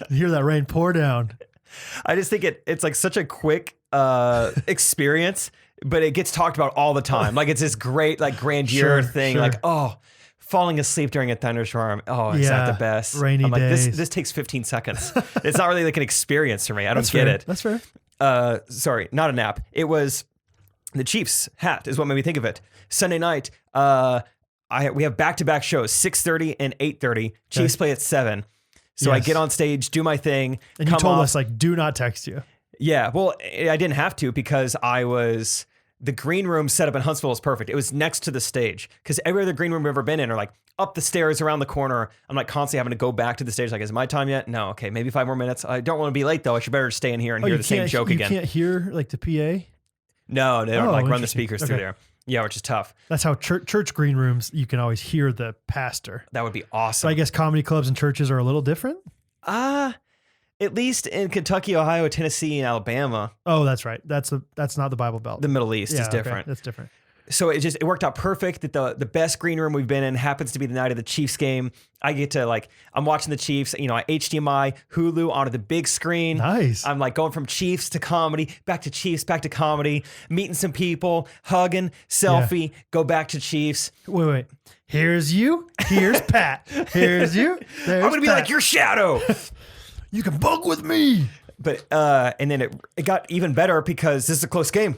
You hear that rain pour down. I just think it's like such a quick experience, but it gets talked about all the time. Like it's this great like grandeur Sure, thing. sure. Like, oh, falling asleep during a thunderstorm. Oh, is that Yeah, the best? rainy I'm like, days. this takes 15 seconds. It's not really like an experience for me. I don't That's get fair. it. That's fair. Sorry, not a nap. It was the Chiefs hat is what made me think of it. Sunday night, we have back-to-back shows, 6:30 and 8:30. Chiefs play at 7. So I Yes. get on stage, do my thing. And you come told off. us like, do not text you. Yeah, well, I didn't have to because the green room set up in Huntsville is perfect. It was next to the stage because every other green room we've ever been in are like up the stairs around the corner. I'm like constantly having to go back to the stage. Like, is it my time yet? No. Okay, maybe 5 more minutes. I don't want to be late though. I should better stay in here and hear the same joke again. You can't hear like the PA. No, they don't Oh, like run the interesting. speakers through Okay. there. Yeah, which is tough. That's how church green rooms, you can always hear the pastor. That would be So awesome. I guess comedy clubs and churches are a little different. At least in Kentucky, Ohio, Tennessee, and Alabama, Oh, that's right. That's not the Bible Belt. the Middle East Yeah, is okay. different. That's different. So it worked out perfect that the best green room we've been in happens to be the night of the Chiefs game. I get to I'm watching the Chiefs, I HDMI Hulu onto the big screen. Nice. I'm like going from Chiefs to comedy, back to Chiefs, back to comedy, meeting some people, hugging, selfie, go back to Chiefs. Wait. Here's you. Here's Pat. Here's you. There's I'm going to be Pat. like your shadow. You can bunk with me. But and then it got even better because this is a close game.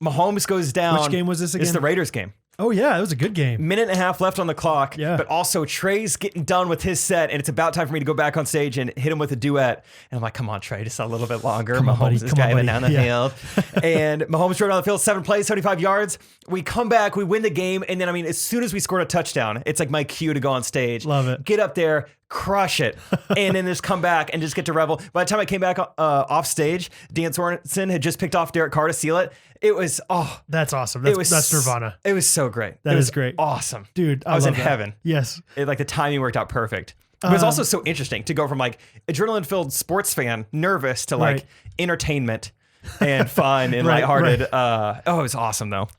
Mahomes goes down. Which game was this again? It's the Raiders game. Oh, yeah, it was a good game. Minute and a half left on the clock. Yeah. But also Trey's getting done with his set, and it's about time for me to go back on stage and hit him with a duet. And I'm like, come on, Trey, just a little bit longer. Come on, buddy. Mahomes is Come on, driving buddy. down the Yeah. field. And Mahomes drove down the field, 7 plays, 75 yards. We come back, we win the game. And then, I mean, as soon as we scored a touchdown, it's like my cue to go on stage. Love it. Get up there, crush it, and then just come back and just get to revel. By the time I came back off stage, Dan Sorensen had just picked off Derek Carr to seal it. It was, That's awesome. it was That's Nirvana. It was so great. That It is was great. Awesome. Dude, I was in love that. heaven. Yes. Like the timing worked out perfect. But it's also so interesting to go from like adrenaline-filled sports fan, nervous, to like Right. entertainment and fun and Right, lighthearted. It was awesome though.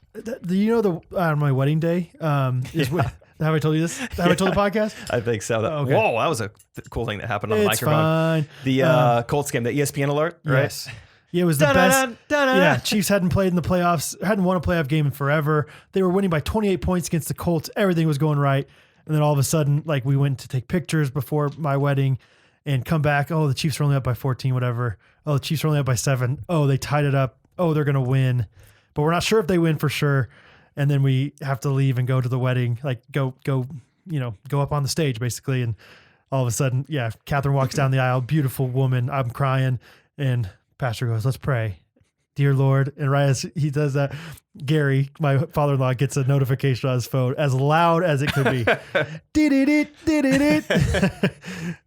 Do you know on my wedding day have I told you this? Have I told the podcast? I think so. Okay. Whoa, that was a cool thing that happened on the It's microphone. fine. The Colts game, the ESPN alert, right? Yes. Yeah, it was the best. Yeah, Chiefs hadn't played in the playoffs, hadn't won a playoff game in forever. They were winning by 28 points against the Colts. Everything was going right. And then all of a sudden, like we went to take pictures before my wedding and come back. Oh, the Chiefs are only up by 14, whatever. Oh, the Chiefs are only up by 7. Oh, they tied it up. Oh, they're going to win. But we're not sure if they win for sure. And then we have to leave and go to the wedding, like go up on the stage basically. And all of a sudden, yeah, Catherine walks down the aisle, beautiful woman. I'm crying. And Pastor goes, let's pray. Dear Lord. And right as he does that, Gary, my father-in-law, gets a notification on his phone as loud as it could be. Did it.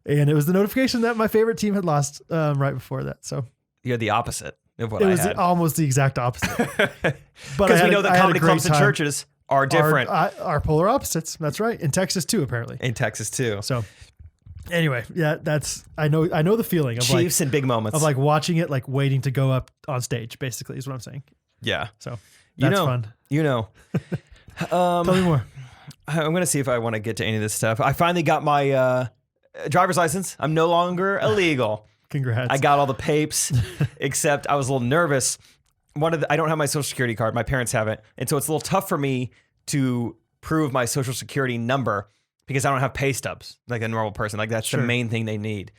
And it was the notification that my favorite team had lost right before that. So You're the opposite of what it I was had. almost the exact opposite. But Because we know that comedy clubs and time. churches are different. Are polar opposites. That's right. In Texas too, apparently. In Texas too. So anyway, yeah, I know the feeling of Chiefs and big moments. of like watching it, like waiting to go up on stage, basically, is what I'm saying. yeah. So that's fun. You know. Tell me more. I'm going to see if I want to get to any of this stuff. I finally got my driver's license. I'm no longer illegal. Congrats. I got all the papes, except I was a little nervous. I don't have my social security card. My parents have it. And so it's a little tough for me to prove my social security number because I don't have pay stubs like a normal person. Like that's Sure. the main thing they need.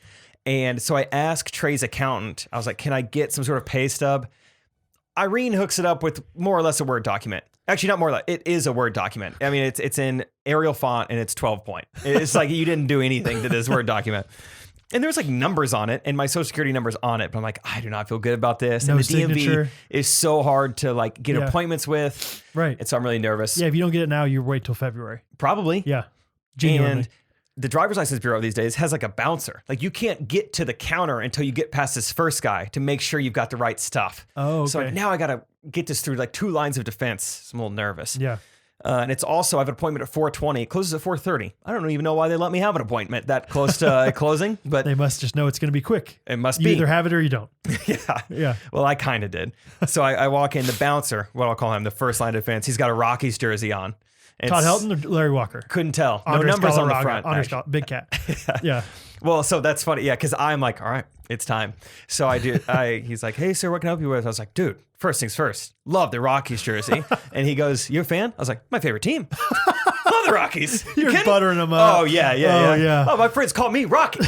And so I asked Trey's accountant, I was like, can I get some sort of pay stub? Irene hooks it up with more or less a Word document. Actually, not more or less. It is a Word document. I mean, it's in Arial font and it's 12 point. It's like you didn't do anything to this Word document. And there's like numbers on it and my social security number's on it. But I'm like, I do not feel good about this. No And the signature. DMV is so hard to like get Yeah. appointments with. Right. And so I'm really nervous. Yeah, if you don't get it now, you wait till February. Probably. Yeah. Genuinely. And the driver's license bureau these days has like a bouncer. Like you can't get to the counter until you get past this first guy to make sure you've got the right stuff. Oh, okay. So like, now I got to get this through like 2 lines of defense. So I'm a little nervous. Yeah. And it's also, I have an appointment at 4:20. It closes at 4:30. I don't even know why they let me have an appointment that close to closing, but They must just know it's going to be quick. it must You be. either have it or you don't. Yeah. Yeah. Well, I kind of did. So I walk in, the bouncer, what I'll call him, the first line of defense, he's got a Rockies jersey on. Todd Helton or Larry Walker? Couldn't tell. No Andres numbers on the Galarraga. front. Andres actually. Big cat. Yeah. Well, so that's funny. Yeah, because I'm like, all right, it's time. So he's like, hey, sir, what can I help you with? I was like, dude, first things first. Love the Rockies jersey. And he goes, you a fan? I was like, my favorite team. Love the Rockies. You're kidding? buttering them up. Oh, yeah. yeah. Oh, my friends call me Rocky.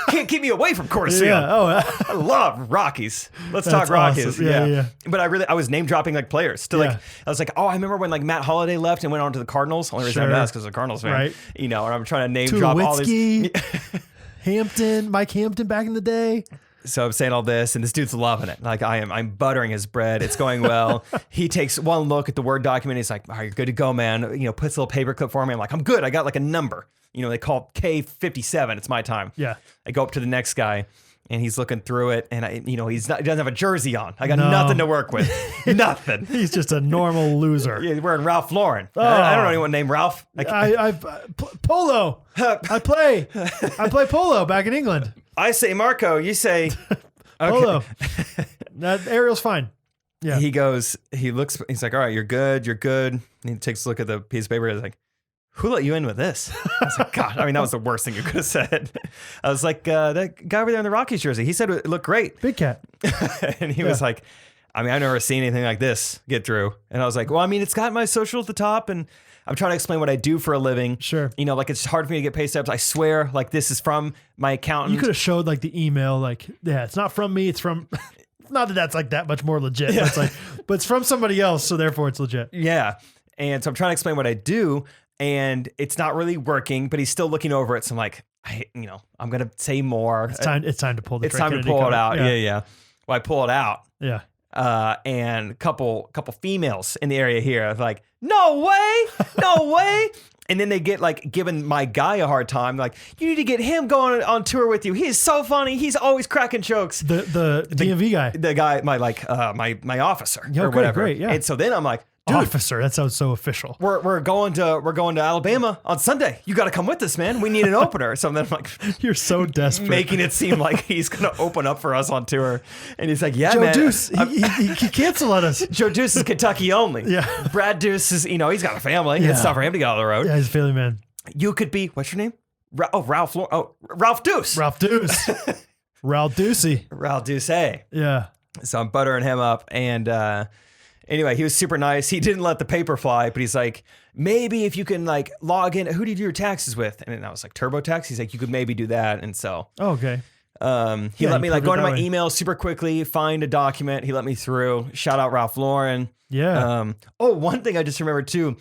Can't keep me away from Courtesy. Yeah. Oh, I love Rockies. Let's That's talk Rockies. awesome. Yeah. But I was name dropping like players to like, Yeah. I was like, oh, I remember when like Matt Holliday left and went on to the Cardinals. Only reason I Sure. know is because I'm a Cardinals fan. Right. You know, and I'm trying to name drop all these. Tulowitzki, Hampton, Mike Hampton back in the day. So I'm saying all this, and this dude's loving it. Like I'm buttering his bread. It's going well. He takes one look at the Word document. He's like, all right, you're good to go, man. You know, puts a little paperclip for me. I'm like, I'm good. I got like a number. You know, they call K57. It's my time. Yeah. I go up to the next guy, and he's looking through it, and he doesn't have a jersey on. I got No. nothing to work with. Nothing. He's just a normal loser. Yeah, he's wearing Ralph Lauren. I don't know anyone named Ralph. Polo. I play polo back in England. I say Marco. You say Polo. That Ariel's fine. Yeah. He goes. He looks. He's like, all right, you're good. You're good. And he takes a look at the piece of paper. He's like, who let you in with this? I was like, God, I mean, that was the worst thing you could have said. I was like, that guy over there in the Rockies jersey, he said it looked great. Big cat. And he was like, I mean, I've never seen anything like this get through. And I was like, well, I mean, it's got my social at the top, and I'm trying to explain what I do for a living. Sure. You know, like it's hard for me to get pay stubs. I swear, like this is from my accountant. You could have showed like the email, like, yeah, it's not from me. It's from, not that that's like that much more legit. But it's like, but it's from somebody else. So therefore it's legit. Yeah. And so I'm trying to explain what I do, and it's not really working, but he's still looking over it. So I'm like, I'm going to say more. It's time to pull the It's time to pull it out. Yeah. Well, I pull it out. Yeah. And a couple females in the area here are like, no way. And then they get like giving my guy a hard time. Like, you need to get him going on tour with you. He's so funny. He's always cracking jokes. The DMV guy. The guy, my officer or great, whatever. Great, yeah. And so then I'm like, dude, officer, that sounds so official. We're going to Alabama on Sunday. You got to come with us, man. We need an opener. So then I'm like, you're so desperate, making it seem like he's going to open up for us on tour. And he's like, yeah, Joe man. Deuce, he canceled on us. Joe Deuce is Kentucky only. Yeah. Brad Deuce is, he's got a family. Yeah. It's tough for him to get on the road. Yeah, he's a family man. You could be, what's your name? Ralph Deuce. Ralph Deuce. Ralph Deucey. Ralph Deuce. Yeah. So I'm buttering him up, and anyway, he was super nice. He didn't let the paper fly, but he's like, maybe if you can like log in, who do you do your taxes with? And I was like, TurboTax. He's like, you could maybe do that. And so okay. He let me like go into my email super quickly, find a document. He let me through. Shout out Ralph Lauren. Yeah. One thing I just remembered too.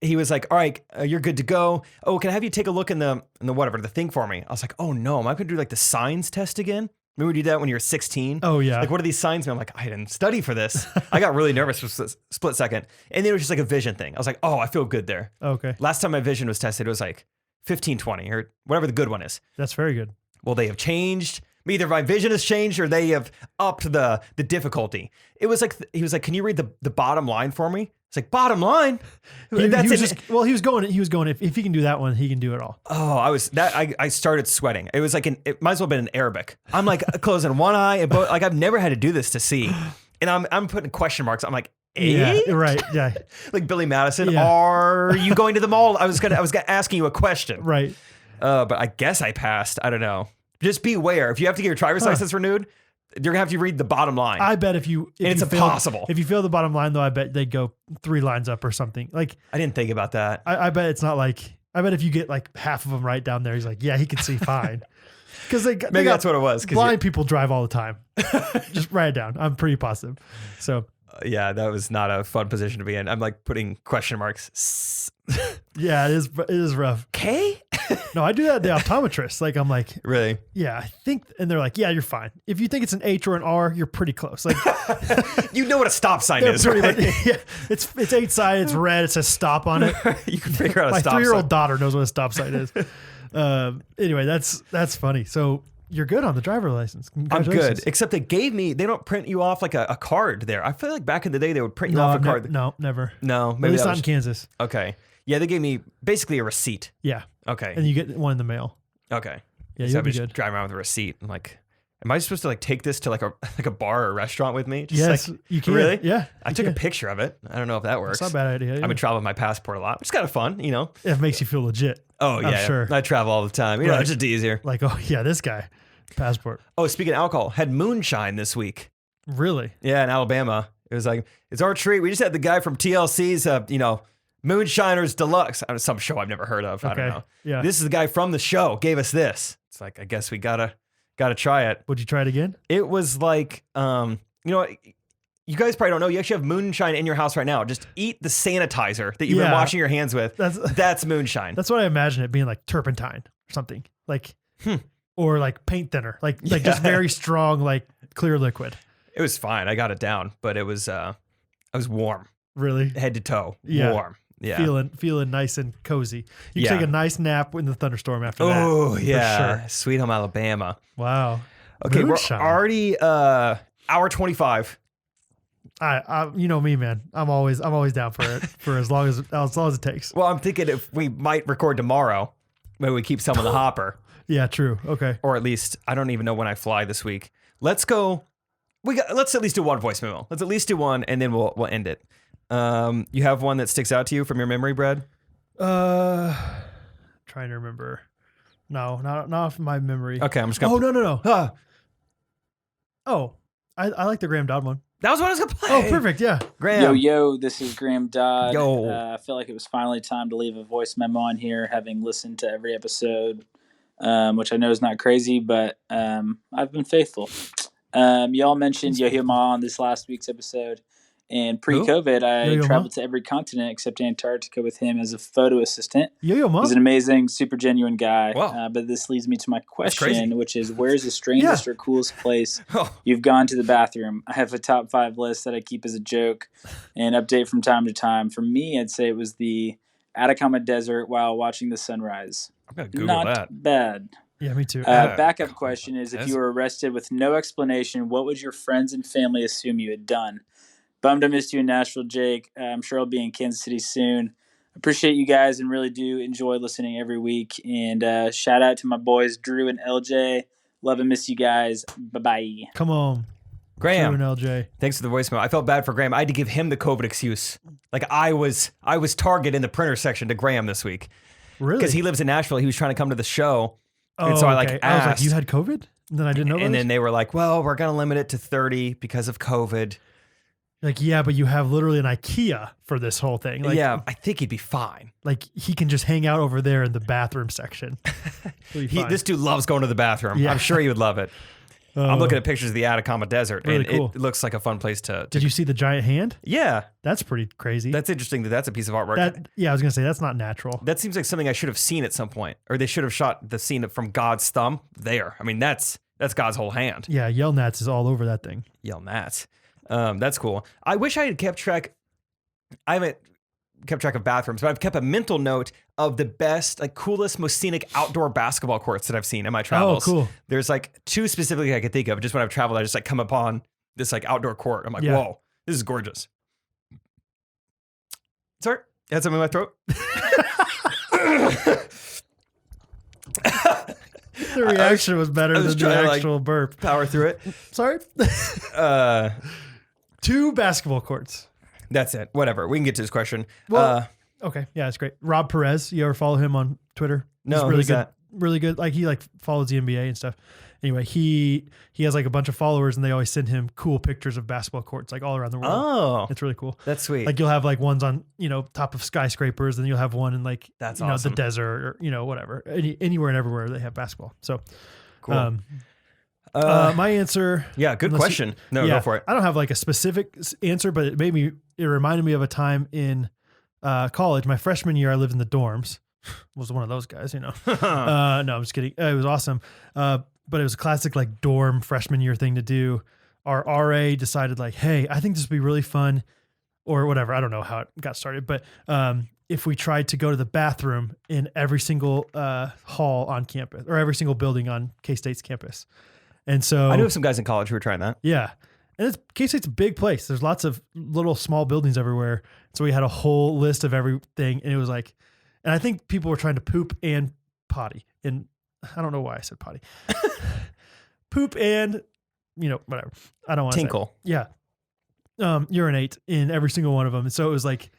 He was like, all right, you're good to go. Oh, can I have you take a look in the thing for me? I was like, oh no, am I going to do like the signs test again? Remember we did that when you were 16? Oh, yeah. Like, what are these signs mean? I'm like, I didn't study for this. I got really nervous for a split second. And then it was just like a vision thing. I was like, oh, I feel good there. Okay. Last time my vision was tested, it was like 1520 or whatever the good one is. That's very good. Well, they have changed. Either my vision has changed or they have upped the difficulty. It was like, he was like, can you read the bottom line for me? It's like, bottom line? He was going, if he can do that one, he can do it all. Oh, I started sweating. It was like, it might as well have been in Arabic. I'm like closing one eye and both, like I've never had to do this to see. And I'm putting question marks. I'm like, yeah, right. Yeah. Like Billy Madison, Are you going to the mall? I was asking you a question. Right. But I guess I passed. I don't know. Just be aware. If you have to get your driver's license renewed, you're gonna have to read the bottom line. I bet if it's impossible. If you fail the bottom line, though, I bet they go 3 lines up or something. Like I didn't think about that. I bet it's not like. I bet if you get like half of them right down there, he's like, yeah, he can see fine. Because maybe that's what it was. Blind people drive all the time. Just write it down. I'm pretty positive. So yeah, that was not a fun position to be in. I'm like putting question marks. Yeah, it is rough. K? No, I do that at the optometrist. Like I'm like, really? Yeah, I think, and they're like, yeah, you're fine. If you think it's an H or an R, you're pretty close. Like, you know what a stop sign is, right? Yeah, it's 8 sided, it's red, it says stop on it. You can figure out a My stop sign. My 3-year-old daughter knows what a stop sign is. Anyway, that's funny. So you're good on the driver license. I'm good, except they don't print you off like a card there. I feel like back in the day they would print you off a card. No, never. No, maybe at least not in Kansas. Okay. Yeah, they gave me basically a receipt. Yeah. Okay. And you get one in the mail. Okay. Yeah, so you'll I'm be just good. driving around with a receipt. I'm like, am I supposed to like take this to like a bar or a restaurant with me? Just yes, like, you can. Really? Yeah. I took a picture of it. I don't know if that works. It's not a bad idea. Yeah. I've been traveling with my passport a lot. It's kind of fun, you know. It makes you feel legit. Oh yeah, I'm sure. I travel all the time. You know, it's just easier. Like, oh yeah, this guy, passport. Oh, speaking of alcohol, had moonshine this week. Really? Yeah, in Alabama. It was like, it's our treat. We just had the guy from TLC's, Moonshiners Deluxe. Some show I've never heard of. I don't know. Yeah. This is the guy from the show. Gave us this. It's like, I guess we gotta try it. Would you try it again? It was like, you guys probably don't know. You actually have moonshine in your house right now. Just eat the sanitizer that you've been washing your hands with. That's moonshine. That's what I imagine it being, like turpentine or something. Like, or like paint thinner. Like just very strong, like clear liquid. It was fine. I got it down, but it was warm. Really? Head to toe. Yeah. Warm. Yeah. Feeling nice and cozy. You can take a nice nap in the thunderstorm after that. Oh, yeah. Sure. Sweet home Alabama. Wow. Okay, moonshine. We're already hour 25. I you know me, man. I'm always down for it for as long as it takes. Well, I'm thinking if we might record tomorrow, maybe we keep some in the hopper. Yeah, true. Okay. Or at least I don't even know when I fly this week. Let's go. Let's at least do one voice memo. Let's at least do one, and then we'll end it. You have one that sticks out to you from your memory, Brad? Trying to remember. No, not off my memory. Okay, I'm just gonna. Oh no. Oh, I like the Graham Dodd one. That was what I was gonna play. Oh, perfect. Yeah. Graham. Yo, this is Graham Dodd. Yo. I feel like it was finally time to leave a voice memo on here, having listened to every episode, which I know is not crazy, but I've been faithful. Y'all mentioned Yo-Yo Ma on this last week's episode. And pre-COVID, I Yo-Yo Ma? traveled to every continent except Antarctica with him as a photo assistant. Yo-Yo Ma? He's an amazing, super genuine guy. Wow. But this leads me to my crazy. question, which is, where's the strangest or coolest place Oh. you've gone to the bathroom? I have a top 5 list that I keep as a joke and update from time to time. For me, I'd say it was the Atacama Desert while watching the sunrise. I'm gonna Google Not that. bad. Yeah, me too. Backup question is, if Desert. you were arrested with no explanation, what would your friends and family assume you had done? Bummed I missed you in Nashville, Jake. I'm sure I'll be in Kansas City soon. Appreciate you guys and really do enjoy listening every week. And shout out to my boys, Drew and LJ. Love and miss you guys. Bye-bye. Come on. Graham. Drew and LJ. Thanks for the voicemail. I felt bad for Graham. I had to give him the COVID excuse. Like I was target in the printer section to Graham this week Really? because he lives in Nashville. He was trying to come to the show, Oh, and so I okay. asked. I was like, you had COVID? And then I didn't know and this? then they were like, "Well, we're gonna limit it to 30 because of COVID." Like, yeah, but you have literally an IKEA for this whole thing. Like, Yeah, I think he'd be fine. Like, he can just hang out over there in the bathroom section. He'll be fine. This dude loves going to the bathroom. Yeah. I'm sure he would love it. I'm looking at pictures of the Atacama Desert, Really and cool. it looks like a fun place to. Did you see the giant hand? Yeah, That's pretty crazy. that's interesting. That's a piece of artwork. Yeah, I was going to say, that's not natural. That seems like something I should have seen at some point, or they should have shot the scene from God's thumb there. I mean, that's God's whole hand. Yeah, Yell Nats is all over that thing. Yell Nats. That's cool. I wish I had kept track. I haven't kept track of bathrooms, but I've kept a mental note of the best, like coolest, most scenic outdoor basketball courts that I've seen in my travels. Oh, cool. There's like 2 specifically I could think of. Just when I've traveled, I just like come upon this like outdoor court. I'm like, Yeah. whoa, this is gorgeous. Sorry, I had something in my throat. The reaction was better I than was the trying to, like, actual burp. Power through it. Sorry. Uh, 2 basketball courts. that's it. Whatever. We can get to this question. Well, okay. Yeah, it's great. Rob Perez, you ever follow him on Twitter? No, He's really who's good. that? Really good. Like, he like follows the NBA and stuff. Anyway, he has like a bunch of followers, and they always send him cool pictures of basketball courts like all around the world. Oh, It's really cool. that's sweet. Like, you'll have like ones on, top of skyscrapers, and you'll have one in like, That's the awesome. desert, or whatever. Anywhere and everywhere they have basketball. So Cool. my answer. Yeah, good unless question. No, go for it. I don't have like a specific answer, but it reminded me of a time in college. My freshman year, I lived in the dorms. Was one of those guys, No, I'm just kidding. It was awesome. But it was a classic like dorm freshman year thing to do. Our RA decided like, hey, I think this would be really fun, or whatever. I don't know how it got started, but if we tried to go to the bathroom in every single hall on campus, or every single building on K-State's campus. And so I knew some guys in college who were trying that. yeah. And K-State's a big place. There's lots of little small buildings everywhere. So we had a whole list of everything. And it was like, and I think people were trying to poop and potty. And I don't know why I said potty. Poop and, whatever. I don't want to Tinkle. Yeah. Urinate in every single one of them. And so it was like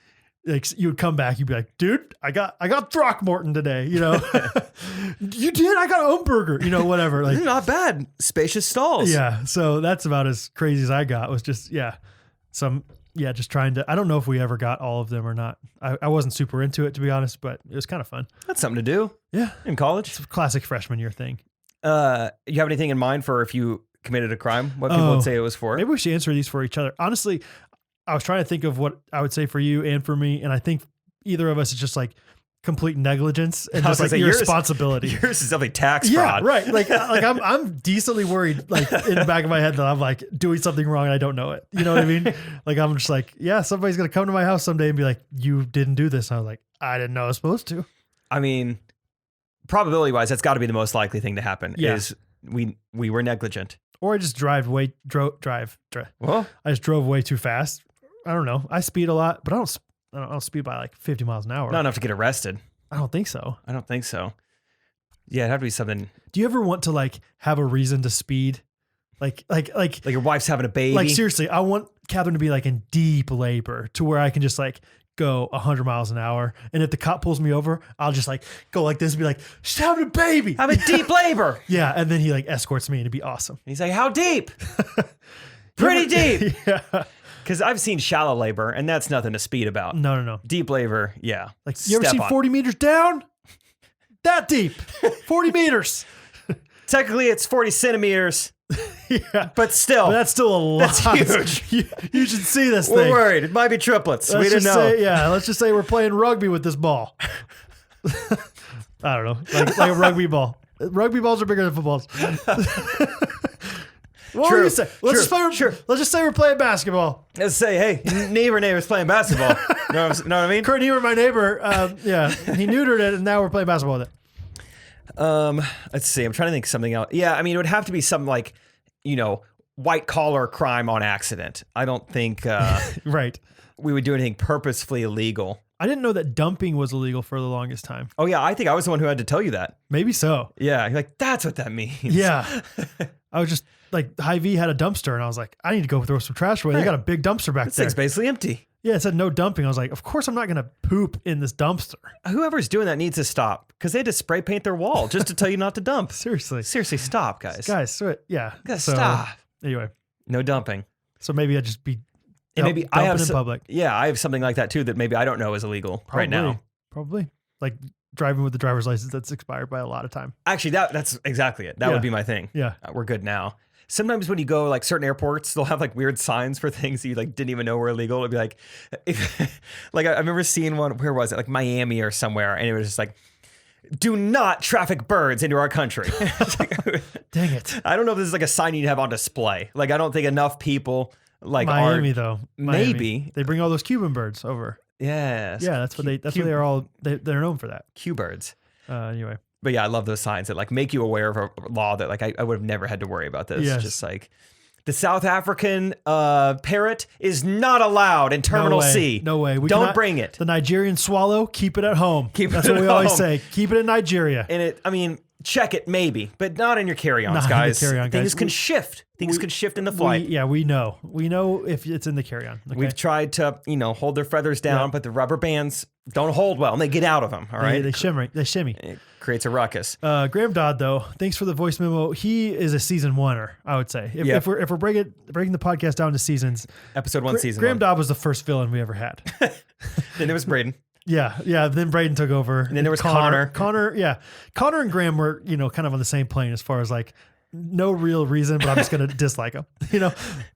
you would come back, you'd be like, dude, I got Throckmorton today, You did? I got a hamburger, whatever. Like, Not bad. Spacious stalls. yeah. So that's about as crazy as I got, was just, just trying to, I don't know if we ever got all of them or not. I wasn't super into it, to be honest, but it was kind of fun. That's something to do Yeah. in college. It's a classic freshman year thing. You have anything in mind for if you committed a crime? What people would say it was for? Maybe we should answer these for each other. Honestly, I was trying to think of what I would say for you and for me. And I think either of us is just like complete negligence and I was just like gonna say, yours- irresponsibility. Yours is definitely tax Yeah, fraud. right. Like I'm decently worried, like in the back of my head, that I'm like doing something wrong and I don't know it. You know what I mean? Like I'm just like, yeah, somebody's gonna come to my house someday and be like, "You didn't do this." And I was like, "I didn't know I was supposed to." I mean, probability wise, that's got to be the most likely thing to happen. Yeah. Is we were negligent. Or I just drive. Well, I just drove way too fast. I don't know. I speed a lot, but I don't speed by like 50 miles an hour. not enough to get arrested. I don't think so. I don't think so. Yeah, it'd have to be something Do you ever want to like have a reason to speed? Like like your wife's having a baby. Like seriously, I want Catherine to be like in deep labor to where I can just like go 100 miles an hour. And if the cop pulls me over, I'll just like go like this and be like, she's having a baby. having deep labor. Yeah. And then he like escorts me and it'd be awesome. And he's like, how deep? Pretty deep. Yeah. Because I've seen shallow labor, and that's nothing to speed about. No. Deep labor, yeah. Like, you ever Step seen on. 40 meters down? That deep. 40 meters. Technically, it's 40 centimeters, Yeah. but still. But that's still a lot. That's huge. You should see this We're thing. worried. It might be triplets. Let's We didn't just know. say, let's just say we're playing rugby with this ball. I don't know. Like a rugby ball. Rugby balls are bigger than footballs. What True. were you saying? Let's just say we're playing basketball. Let's say, hey, neighbor's playing basketball. know what I mean? Kurt Niebuhr, my neighbor, he neutered it, and now we're playing basketball with it. Let's see. I'm trying to think of something else. Yeah, I mean, it would have to be something like, white collar crime on accident. I don't think Right. we would do anything purposefully illegal. I didn't know that dumping was illegal for the longest time. Oh, yeah. I think I was the one who had to tell you that. Maybe so. Yeah. You're like, that's what that means. Yeah. I was just like, Hy-Vee had a dumpster, and I was like, I need to go throw some trash away. They got a big dumpster back This there. thing's basically empty. Yeah, it said no dumping. I was like, of course I'm not going to poop in this dumpster. Whoever's doing that needs to stop because they had to spray paint their wall just to tell you not to dump. Seriously. Seriously, stop, guys. Guys, yeah. Gotta stop. Anyway, No dumping. so maybe I'd just be And maybe dumping I have in public. Yeah, I have something like that too that maybe I don't know is illegal right now. Probably. Like driving with the driver's license that's expired by a lot of time. Actually, that's exactly it. That would be my thing. Yeah. We're good now. Sometimes when you go like certain airports, they'll have like weird signs for things that you like didn't even know were illegal. It'd be like, like I remember seeing one. Where was it? Like Miami or somewhere, and it was just like, "Do not traffic birds into our country." Dang it. I don't know if this is like a sign you have on display. Like I don't think enough people like Miami are. though. Maybe. They bring all those Cuban birds over. Yes. Yeah, that's what they're all they're known for that. Q birds. Anyway. But yeah, I love those signs that like make you aware of a law that like I would have never had to worry about this. Yes. Just like the South African parrot is not allowed in Terminal C. No way. We Don't cannot- bring it. The Nigerian swallow, keep it at home. That's it what we at always home. say. Keep it in Nigeria. And it, I mean, check it maybe, but not in your carry-ons, Not in the guys. carry-on, guys. Things can shift. Things can shift in the flight. We know. We know if it's in the carry-on. Okay? We've tried to, hold their feathers down, but the rubber bands don't hold well, and they get out of them. All right, They shimmy. It creates a ruckus. Graham Dodd, though, thanks for the voice memo. He is a season oneer, I would say. If we're breaking the podcast down to seasons, Episode 1, season Graham 1. Dodd was the first villain we ever had. Then there was Braden. Yeah. Then Braden took over. And then there was Connor. Connor and Graham were, kind of on the same plane as far as like no real reason, but I'm just going to dislike him.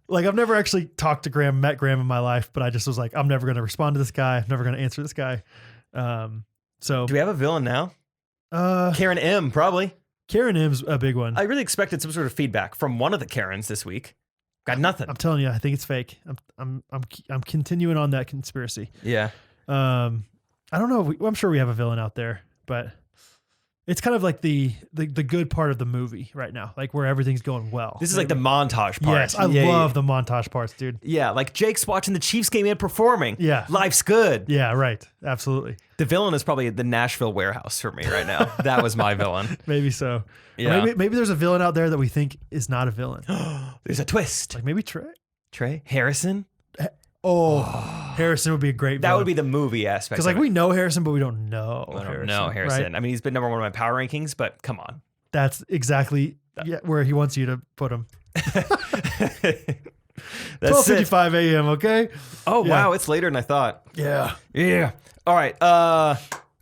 Like I've never actually talked to Graham, met Graham in my life, but I just was like, I'm never going to respond to this guy. I'm never going to answer this guy. So Do we have a villain now? uh, Karen M, probably. Karen M's a big one. I really expected some sort of feedback from one of the Karens this week. Got nothing. I'm telling you, I think it's fake. I'm continuing on that conspiracy. Yeah. I don't know. I'm sure we have a villain out there, but it's kind of like the good part of the movie right now, like where everything's going well. This is like the montage part. Yes, I love the montage parts, dude. Yeah, like Jake's watching the Chiefs game and performing. Yeah. Life's good. Yeah, right. Absolutely. The villain is probably the Nashville warehouse for me right now. That was my villain. Maybe so. Or Yeah. maybe there's a villain out there that we think is not a villain. There's a twist. Like maybe Trey. Trey Harrison? Oh, Harrison would be a great villain. That would be the movie aspect. Because like we know Harrison, but we don't know I don't Harrison. know Harrison. Right? I mean, he's been number one in my power rankings, but come on. That's exactly where he wants you to put him. That's 12:55 a.m. Okay. Oh, Yeah. wow. It's later than I thought. Yeah. Yeah. All right.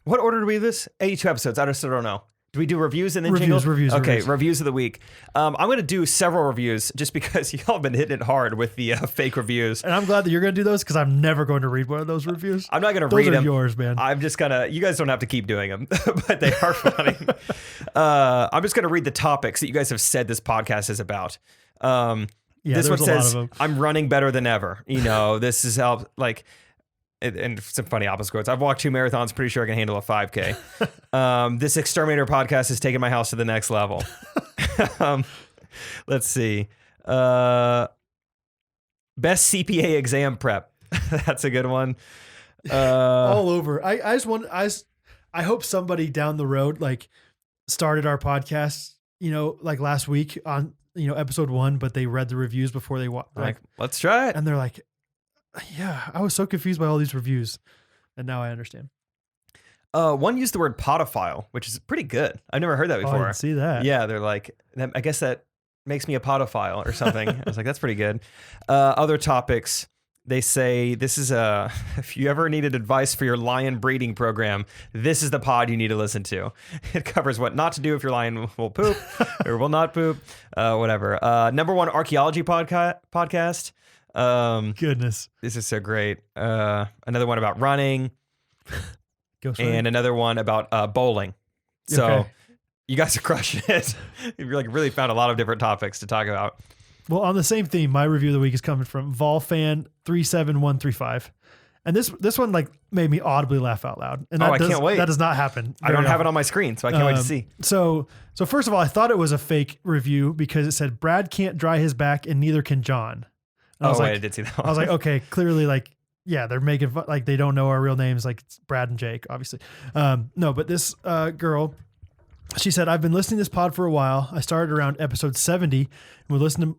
What order do we do this? 82 episodes. I just don't know. Do we do reviews and then Reviews, jingle? reviews, Okay, reviews. reviews of the week. I'm going to do several reviews just because y'all have been hitting it hard with the fake reviews. And I'm glad that you're going to do those because I'm never going to read one of those reviews. I'm not going to Those read are them. yours, man. I'm just going to, you guys don't have to keep doing them, but they are funny. I'm just going to read the topics that you guys have said this podcast is about. Yeah, This one there's a lot says, of them. I'm running better than ever. This is how, like, and some funny opposite quotes. I've walked 2 marathons, pretty sure I can handle a 5K. This Exterminator podcast has taken my house to the next level. Let's see. Best CPA exam prep. That's a good one. All over. I just want. I hope somebody down the road like started our podcast. Like last week on episode 1, but they read the reviews before they watched. Like, let's try it. And they're like, yeah, I was so confused by all these reviews, and now I understand. One used the word podophile, which is pretty good. I've never heard that Oh, I before. didn't see that. Yeah, they're like, I guess that makes me a podophile or something. I was like, that's pretty good. Other topics. They say this is if you ever needed advice for your lion breeding program, this is the pod you need to listen to. It covers what not to do if your lion will poop or will not poop, whatever. Number one archaeology podcast. Goodness. This is so great. Another one about running. And another one about bowling. So Okay. you guys are crushing it. You like really found a lot of different topics to talk about. Well, on the same theme, my review of the week is coming from Volfan37135. And this one like made me audibly laugh out loud. And I can't wait. That does not happen. I don't have it on my screen, so I can't wait to see. So first of all, I thought it was a fake review because it said Brad can't dry his back and neither can John. And I did see that one. I was like, okay, clearly like, yeah, they're making like they don't know our real names, like it's Brad and Jake, obviously. No, but this girl, she said, I've been listening to this pod for a while. I started around episode 70 and would listen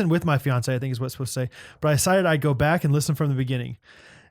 with my fiance, I think is what it's supposed to say. But I decided I'd go back and listen from the beginning.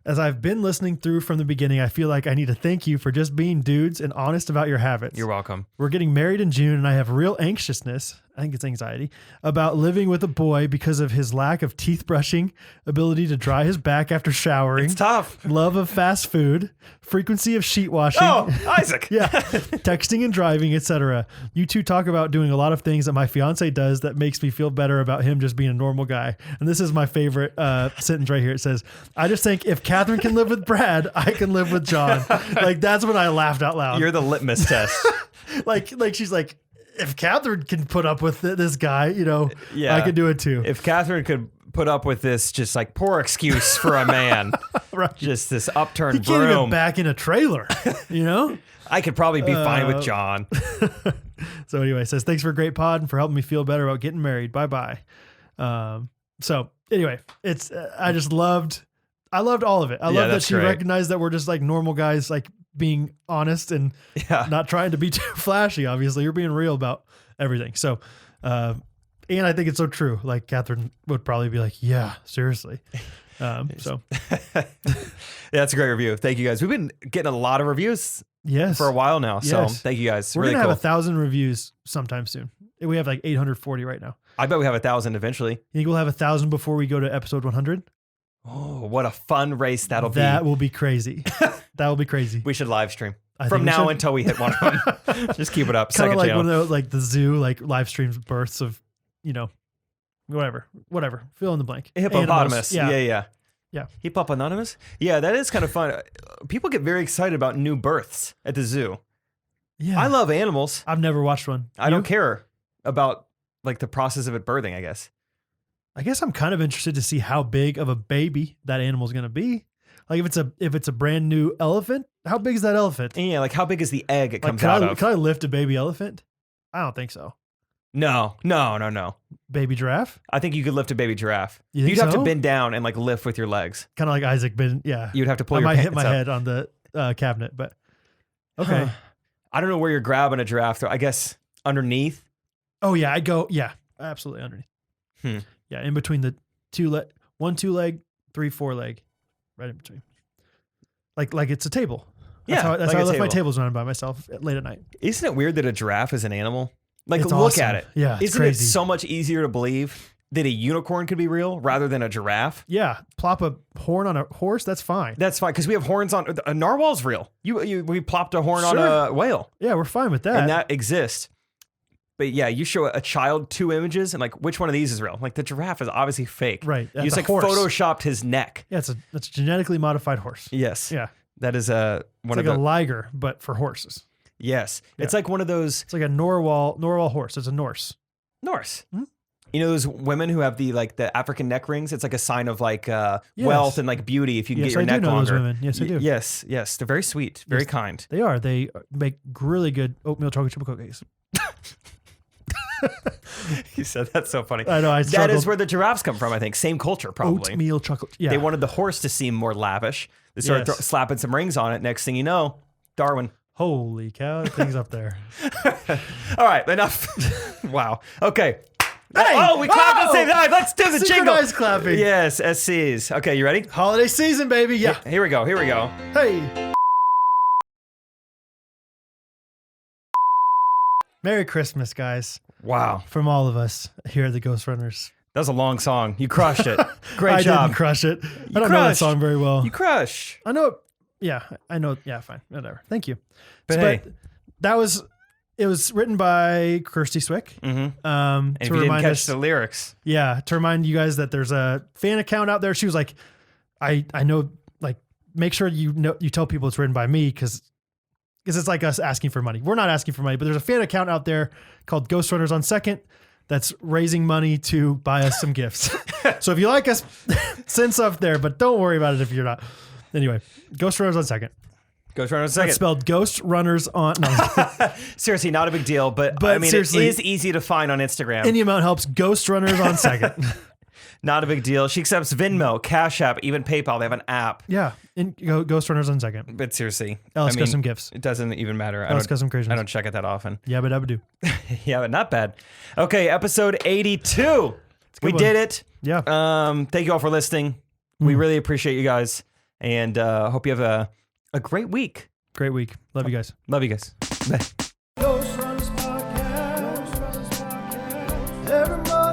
As I've been listening through from the beginning, I feel like I need to thank you for just being dudes and honest about your habits. You're welcome. We're getting married in June and I have real anxiousness, I think it's anxiety, about living with a boy because of his lack of teeth brushing, ability to dry his back after showering. It's tough. Love of fast food, frequency of sheet washing. Oh, Isaac. Yeah, texting and driving, etc. You two talk about doing a lot of things that my fiance does that makes me feel better about him just being a normal guy. And this is my favorite sentence right here. It says, I just think if Catherine can live with Brad, I can live with John. Like that's when I laughed out loud. You're the litmus test. like she's like, if Catherine can put up with this guy, Yeah. I could do it too. If Catherine could put up with this just like poor excuse for a man, Right. just this upturned He can't even broom, back in a trailer, I could probably be fine with John. So anyway, it says, thanks for a great pod and for helping me feel better about getting married. Bye-bye. So anyway, it's, I loved all of it. I love that that's she great. recognized that we're just like normal guys, like being honest and Yeah. not trying to be too flashy. Obviously you're being real about everything. So, and I think it's so true. Like Catherine would probably be like, yeah, seriously. So Yeah, that's a great review. Thank you guys. We've been getting a lot of reviews yes, for a while now. So Yes. thank you guys. we're Really going to cool. have 1,000 reviews sometime soon. We have like 840 right now. I bet we have 1,000 eventually. You think we'll have 1,000 before we go to episode 100? Oh, what a fun race that'll That be. will be crazy. That will be crazy. We should live stream I from think we now should. until we hit one of them. Just keep it up. Kind of Second like channel. one of those, like the zoo, like live streams births of, whatever. Fill in the blank. Hippopotamus. Animals. Yeah. Yeah. Hippopotamus? Yeah, that is kind of fun. People get very excited about new births at the zoo. Yeah. I love animals. I've never watched one. I don't care about like the process of it birthing, I guess. I guess I'm kind of interested to see how big of a baby that animal's going to be. Like if it's a brand new elephant, how big is that elephant? And yeah, like how big is the egg it Like, comes out of? Can I lift a baby elephant? I don't think so. No. Baby giraffe? I think you could lift a baby giraffe. You think You'd have to so? bend down and like lift with your legs. Kind of like Isaac Ben. Yeah. You'd have to pull I your might pants hit my up. head on the cabinet, but okay. I don't know where you're grabbing a giraffe though. I guess underneath. Oh yeah, I go. Yeah, absolutely underneath. Yeah, in between the one 2-leg, 3 4-leg, right in between. Like it's a table. That's how like I a left my table. tables running by myself late at night. Isn't it weird that a giraffe is an animal? Like It's look awesome. at it. Yeah, it's Isn't crazy. it so much easier to believe that a unicorn could be real rather than a giraffe? Yeah, plop a horn on a horse. That's fine. That's fine because we have horns on a narwhal's real. We plopped a horn on Sure. a whale, Yeah, we're fine with that. and that exists. But yeah, you show a child 2 images, and like which one of these is real? Like the giraffe is obviously fake. Right, You that's just a like horse. photoshopped his neck. Yeah, it's a genetically modified horse. Yes. Yeah, That is it's one like of a the liger, but for horses. yes. It's Yeah. like one of those It's like a Norwal horse. It's a Norse. Norse. Hmm? You know those women who have the African neck rings? It's like a sign of like wealth and like beauty if you can Yes, get your I do neck know those longer. women. Yes, I do. Yes. They're very sweet, very Yes. kind. They are. They make really good oatmeal chocolate chip cookies. You said that's so funny. I know. I That struggled. is where the giraffes come from, I think. Same culture, probably. Oatmeal chocolate. Yeah. They wanted the horse to seem more lavish. They started Yes. slapping some rings on it. Next thing you know, Darwin. Holy cow! That thing's up there. All right, enough. Wow. Okay. Hey! Oh, we clapped at the Oh! same time. Let's do the jingle. Synchronized clapping. Yes, SCs. Okay, you ready? Holiday season, baby. Yeah. Here we go. Hey. Merry Christmas, guys, Wow. from all of us here at the Ghostrunners. That was a long song. You crushed it. Great I job. didn't crush it. I don't know that crushed. song very well. You crush. I know it. Yeah, I know. Yeah, fine. Whatever. Thank you. But hey. It was written by Kirsty Swick. Mm-hmm. To And if you didn't remind catch us, the lyrics. yeah, to remind you guys that there's a fan account out there. She was like, I know, like, make sure you tell people it's written by me because it's like us asking for money. We're not asking for money, but there's a fan account out there called Ghostrunners on Second that's raising money to buy us some gifts. So if you like us, send stuff there, but don't worry about it if you're not. Anyway, Ghostrunners on Second. Ghostrunners It's second. spelled Ghostrunners on. No, Seriously, not a big deal, but I mean, seriously, it is easy to find on Instagram. any amount helps. Ghostrunners on Second. Not a big deal. She accepts Venmo, Cash App, even PayPal. They have an app. Yeah, Ghostrunners on Second. But seriously, Ellis Custom Gifts. It doesn't even matter. Ellis Custom Creations. I don't check it that often. Yeah, but I would do. Yeah, but not bad. Okay, episode 82. We one. did it. Yeah. Thank you all for listening. We really appreciate you guys, and hope you have a great week. Great week. Love you guys. Love you guys. Bye. Ghostrunners Podcast. Everybody.